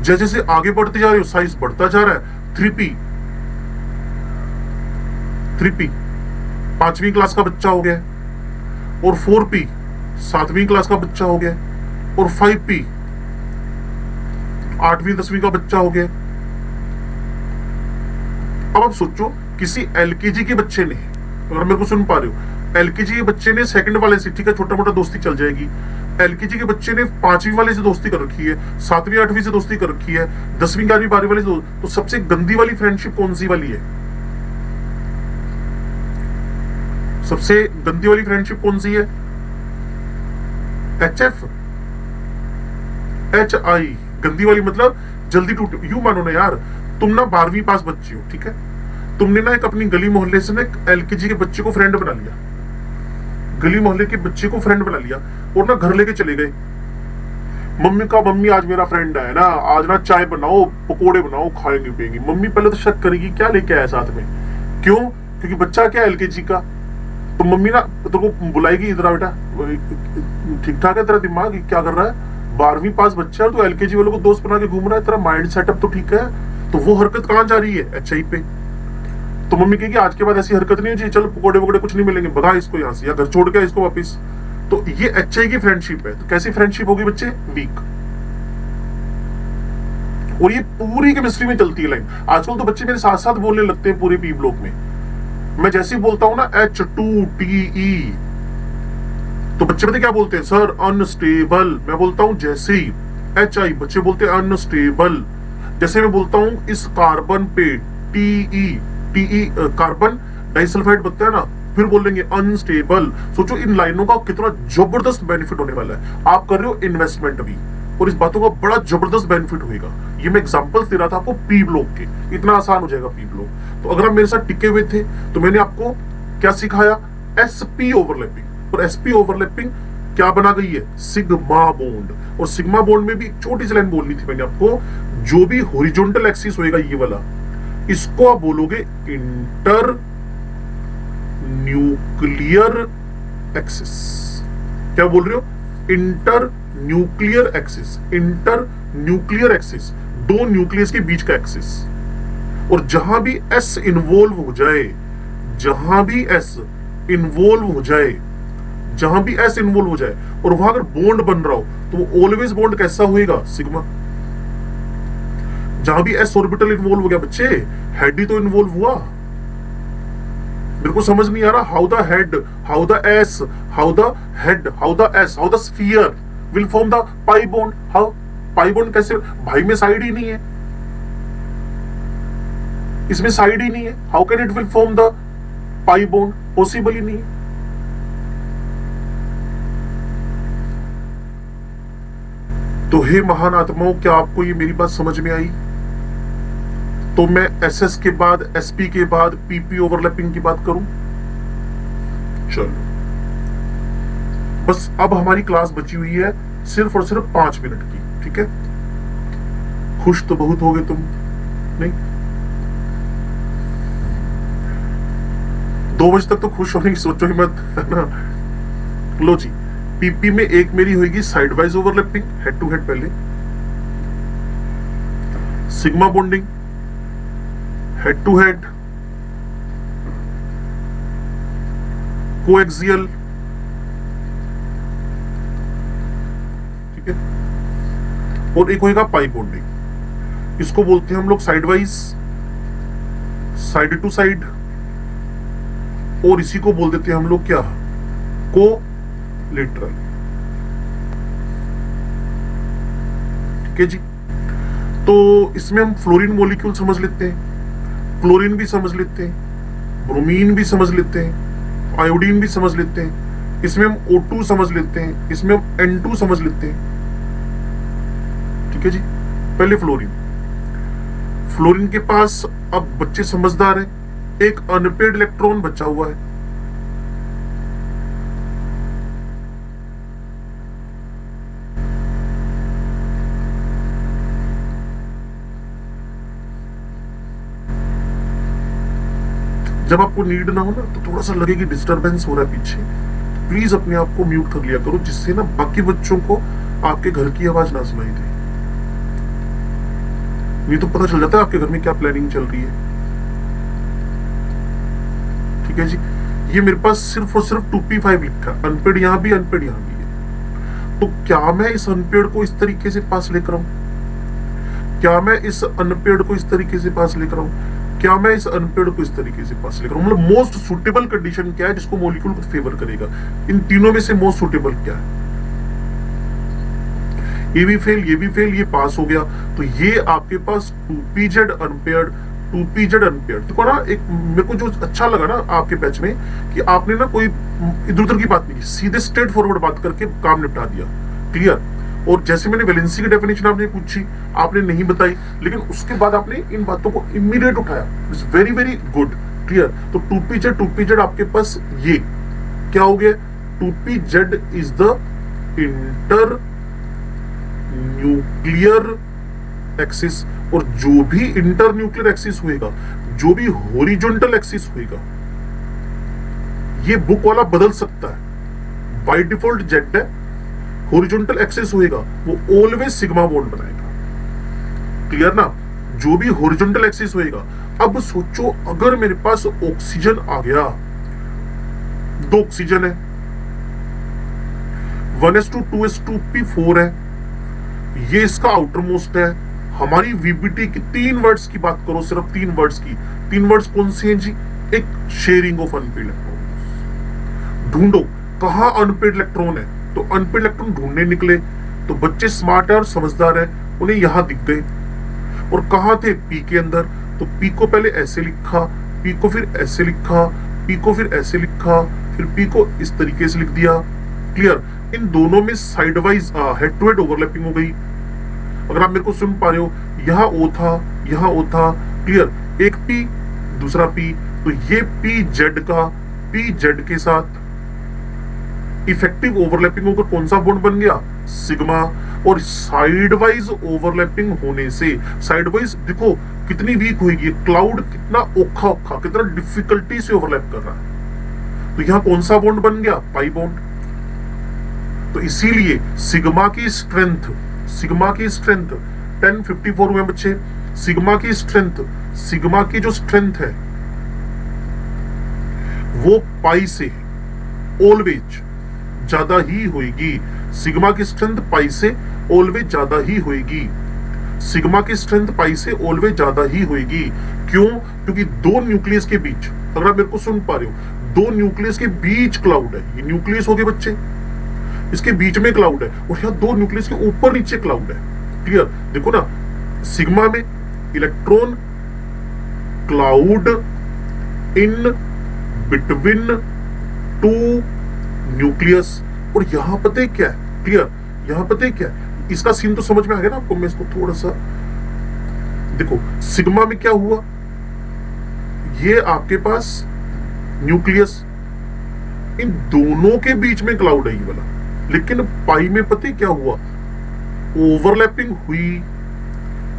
जैसे जैसे आगे बढ़ते जा रहे हो साइज बढ़ता जा रहा है। 3p पांचवी क्लास का बच्चा हो गया, और 4p सातवीं क्लास का बच्चा हो गया, और 5p आठवीं 10वीं का बच्चा हो गया। अब आप सोचो किसी LKG के बच्चे ने, अगर मेरे को सुन पा रहे हो, LKG के बच्चे ने सेकंड वाले से, ठीक है छोटा मोटा दोस्ती चल जाएगी, LKG के बच्चे ने पांचवी वाले से दोस्ती कर रखी है, सातवीं आठवीं से दोस्ती कर रखी है, 10वीं 11वीं 12वीं वाले से, तो सबसे गंदी वाली फ्रेंडशिप कौन सी वाली है? सबसे गंदी वाली फ्रेंडशिप कौन सी है? HF, HI, गंदी वाली मतलब जल्दी टूट। यू मानो ना यार, तुम ना 12वीं पास बच्चे हो, ठीक है, तुमने ना एक अपनी गली मोहल्ले से ना एक LKG के बच्चे को फ्रेंड बना लिया, गली मोहल्ले के बच्चे को फ्रेंड बना लिया, और ना घर लेके चले गए। मम्मी आज मेरा फ्रेंड है ना, आज ना चाय बनाओ, पकोड़े बनाओ, खाएंगे पिएंगे। मम्मी पहले तो शक करेगी क्या लेके आया साथ में, क्यों? क्योंकि बच्चा क्या LKG का। तो मम्मी ना तो को बुलाएगी, इधर आ बेटा, ठीक ठाक है तेरा दिमाग, क्या कर रहा है? 12वीं पास बच्चा है तो LKG वालों को दोस्त बना के घूम रहा है, तेरा माइंड सेटअप तो ठीक है। तो वो हरकत कहां जा रही है? HI पे। तो मम्मी कहेगी आज के बाद ऐसी हरकत नहीं चाहिए, चलो पकोड़े वकोड़े कुछ नहीं मिलेंगे, भगा इसको यहाँ से, या घर छोड़ के इसको वापिस। तो ये HI की फ्रेंडशिप है। तो कैसी फ्रेंडशिप होगी बच्चे? वीक। और ये पूरी केमिस्ट्री में चलती है लाइन। आजकल तो बच्चे मेरे साथ साथ बोलने लगते हैं पूरे पी ब्लॉक में। मैं जैसे ही बोलता हूं ना H2TE, तो बच्चे पता क्या बोलते हैं? Sir unstable. मैं बोलता हूं जैसे ही HI, बच्चे बोलते हैं अनस्टेबल। जैसे मैं बोलता हूं इस कार्बन पे TE कार्बन डाइसल्फाइड बनता है ना, फिर बोलेंगे अनस्टेबल। सोचो इन लाइनों का कितना जबरदस्त बेनिफिट होने वाला है। आप कर रहे हो इन्वेस्टमेंट अभी, और इस बातों का बड़ा जबरदस्त बेनिफिट होगा। ये मैं एग्जांपल्स दे रहा था आपको पी ब्लॉक के, इतना आसान हो जाएगा पी ब्लॉक। तो अगर आप मेरे साथ टिके हुए थे तो मैंने आपको क्या सिखाया? SP overlapping. और SP ओवरलैपिंग क्या बना गई है? Sigma bond. और सिग्मा बॉन्ड में भी एक छोटी सी लाइन बोलनी थी मैंने आपको, जो भी हॉरिजॉन्टल एक्सिस होएगा ये वाला, इसको आप बोलोगे इंटर न्यूक्लियर एक्सिस। क्या बोल रहे हो? Inter nuclear axis. Inter nuclear axis, दो न्यूक्लियस के बीच का एक्सिस। और जहां भी S इन्वॉल्व हो जाए, जहां भी S इन्वॉल्व हो जाए, जहां भी S इन्वॉल्व हो जाए और वहां अगर बॉन्ड बन रहा हो तो वो ऑलवेज बॉन्ड कैसा होएगा? सिग्मा। जहां भी S ऑर्बिटल इन्वॉल्व हो गया बच्चे, हेड ही तो इन्वॉल्व हुआ। मेरे को समझ नहीं आ रहा how the head, how the S, how the head, how the S, how the sphere will form the pi bond. How pi bond कैसे? भाई में साइड ही नहीं है, इसमें साइड ही नहीं है, how can it will form the pi bond? Possible ही नहीं है। तो हे महान आत्माओं, क्या आपको ये मेरी बात समझ में आई? तो मैं SS के बाद, SP के बाद PP ओवरलैपिंग की बात करूं? चलो बस अब हमारी क्लास बची हुई है सिर्फ और सिर्फ 5 मिनट की, ठीक है। खुश तो बहुत हो गए तुम, नहीं? 2 बजे तक तो खुश होने की सोचो ही मत, है ना। लो जी, पीपी में एक मेरी होगी side wise overlapping, head to head पहले, sigma bonding, head to head, coaxial, ठीक है। और एक होगा पाई बॉन्डिंग, इसको बोलते हैं हम लोग side wise, side to side, और इसी को बोल देते हैं हम लोग क्या, को लेटरल, ठीक है जी। तो इसमें हम फ्लोरीन मॉलिक्यूल समझ लेते हैं, क्लोरीन भी समझ लेते हैं, ब्रोमीन भी समझ लेते हैं, आयोडीन भी समझ लेते हैं, इसमें हम O2 समझ लेते हैं, इसमें हम N2 समझ लेते हैं, ठीक है जी। पहले फ्लोरीन, फ्लोरीन के पास अब बच्चे समझदार हैं, एक अनपेड इलेक्ट्रॉन बचा हुआ है, जब आपको नीड ना हो ना तो थोड़ा सा लगे कि डिस्टरबेंस हो रहा है पीछे, प्लीज अपने आप को म्यूट कर लिया करो, जिससे ना बाकी बच्चों को आपके घर की आवाज ना सुनाई दे। नहीं तो पता चल जाता है आपके घर में क्या प्लानिंग चल रही है, ठीक है जी। ये मेरे पास सिर्फ और सिर्फ 2p5 लिखा है, अनपेड यहां भी, अनपेड यहां भी है। तो क्या मैं इस अनपेड को इस तरीके से पास लेकर आऊं, क्या मैं इस अनपेड को इस तरीके से पास लेकर आऊं, क्या मैं इस अनपेड को इस तरीके से पास लेकर आऊं? मतलब मोस्ट सुटेबल कंडीशन क्या है जिसको मॉलिक्यूल को फेवर करेगा? इन तीनों में से मोस्ट सुटेबल क्या है? ये भी फेल, ये भी फेल, ये पास हो गया, तो ये आपके पास 2pz अनपेयर्ड, 2pz अनपेयर्ड। देखो ना, एक मेरे को जो अच्छा लगा ना आपके बैच में कि आपने ना कोई इधर उधर की बात नहीं की, सीधे स्ट्रेट फॉरवर्ड बात करके काम निपटा दिया, क्लियर। और जैसे मैंने वैलेंसी की डेफिनेशन आपने पूछी, आपने नहीं बताई, लेकिन उसके बाद आपने इन बातों को इमीडिएट उठाया, it's very very good, clear. तो 2pz आपके पास ये क्या हो गया? 2pz is the inter nuclear axis, और जो भी इंटर न्यूक्लियर एक्सिस होएगा, जो भी हॉरिजॉन्टल एक्सिस होएगा, ये बुक वाला बदल सकता है। बाय डिफॉल्ट जेड है, हॉरिजॉन्टल एक्सिस होएगा वो ऑलवेज सिग्मा बॉन्ड बनाएगा, क्लियर ना। जो भी हॉरिजॉन्टल एक्सिस होएगा। अब सोचो अगर मेरे पास ऑक्सीजन आ गया, 2 ऑक्सीजन है, 1s2 2s2 p4 है, ये इसका आउटर मोस्ट है। हमारी वीबीटी की 3 वर्ड्स की बात करो, सिर्फ 3 वर्ड्स की। 3 वर्ड्स कौन से हैं जी? एक, शेयरिंग ऑफ अनपेड इलेक्ट्रॉन। ढूंढो कहां अनपेड इलेक्ट्रॉन है, तो अनपेड इलेक्ट्रॉन ढूंढने निकले तो बच्चे स्मार्ट है और समझदार है, उन्हें यहां दिख गए। और कहां थे? पी के अंदर। तो पी को पहले ऐसे लिखा, पी को फिर ऐसे लिखा, पी को फिर ऐसे लिखा, फिर पी को इस तरीके से लिख दिया, क्लियर। इन दोनों में side wise head to head overlapping हो गई। अगर आप मेरे को सुन पा रहे हो, यहाँ ओ था, यहाँ ओ था, क्लियर। एक पी, दूसरा पी, तो ये पी जेड का पी जेड के साथ इफेक्टिव ओवरलैपिंग होकर कौन सा बॉन्ड बन गया? सिग्मा। और साइड वाइज ओवरलैपिंग होने से, साइड वाइज देखो कितनी वीक होगी, क्लाउड कितना औखा औखा, कितना डिफिकल्टी से ओवरलैप कर रहा है। तो यहां कौन सा बॉन्ड बन गया? Pi bond. तो इसीलिए सिग्मा की स्ट्रेंथ 1054 हुए बच्चे। सिग्मा की जो स्ट्रेंथ है वो पाई से ऑलवेज ज्यादा ही होगी। सिग्मा की स्ट्रेंथ पाई से ऑलवेज ज्यादा ही होगी। सिग्मा की स्ट्रेंथ पाई से ऑलवेज ज्यादा ही होगी। क्यों? क्योंकि 2 न्यूक्लियस के बीच, अगर आप मेरे को सुन पा रहे हो, 2 न्यूक्लियस के बीच क्लाउड है। ये न्यूक्लियस हो गए बच्चे, इसके बीच में क्लाउड है, और यहाँ 2 न्यूक्लियस के ऊपर नीचे क्लाउड है, क्लियर। देखो ना, सिग्मा में electron cloud in between 2 nucleus. और यहां पता है क्या है? क्लियर, यहां पता है क्या है? इसका सीन तो समझ में आ गया ना आपको। मैं इसको थोड़ा सा देखो, सिग्मा में क्या हुआ, ये आपके पास न्यूक्लियस, इन दोनों के बीच में क्लाउड है ये वाला। लेकिन पाई में पता है क्या हुआ, ओवरलैपिंग हुई,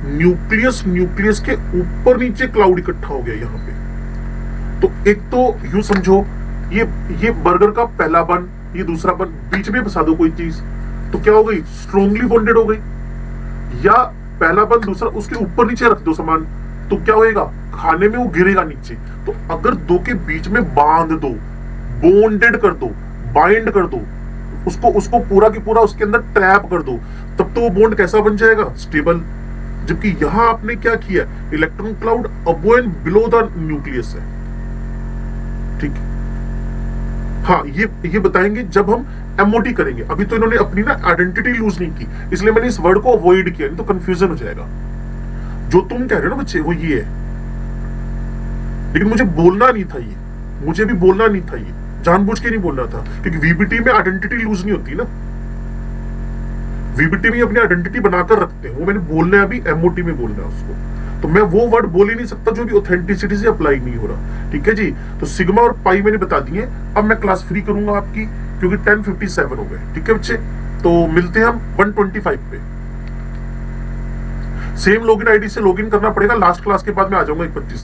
न्यूक्लियस के ऊपर नीचे क्लाउड इकट्ठा हो गया यहां पे। तो एक तो यूं समझो, ये बर्गर का पहला बन, ये दूसरा बन, बीच में फंसा दो कोई चीज, तो क्या हो गई, स्ट्रोंगली बॉन्डेड हो गई। या पहला बन दूसरा, उसके ऊपर नीचे रख दो सामान, तो क्या होएगा, खाने में वो गिरेगा नीचे। तो अगर दो के बीच में बांध दो, बॉन्डेड कर दो, बाइंड कर दो, उसको पूरा की पूरा उसके अंदर ट्रैप कर दो, तब तो वो बॉन्ड कैसा बन जाएगा, स्टेबल। जबकि यहां आपने क्या किया, electron cloud above and below the nucleus है। ठीक है, हाँ, ये बताएंगे जब हम एमओटी करेंगे। अभी तो इन्होंने अपनी ना आइडेंटिटी लूज नहीं की, इसलिए मैंने इस वर्ड को अवॉइड किया, नहीं तो कंफ्यूजन हो जाएगा। जो तुम कह रहे हो ना बच्चे, वो ये है, लेकिन मुझे बोलना नहीं था ये, मुझे भी बोलना नहीं था ये, जानबूझ के नहीं बोलना था, क्योंकि वीबीटी में आइडेंटिटी लूज नहीं होती ना। वीबीटी में अपनी आइडेंटिटी बनाकर रखते हैं, वो मैंने बोलना है, अभी एमओटी में बोलना है उसको। तो मैं वो वर्ड बोल ही नहीं सकता जो भी ऑथेंटिसिटी से अप्लाई नहीं हो रहा। ठीक है जी, तो सिग्मा और पाई मैंने बता दिए। अब मैं क्लास फ्री करूंगा आपकी, क्योंकि 10:57 हो गए। ठीक है बच्चे, तो मिलते हैं हम 125 पे। सेम लॉगिन आईडी से लॉगिन करना पड़ेगा, लास्ट क्लास के बाद मैं आ जाऊंगा 1:25।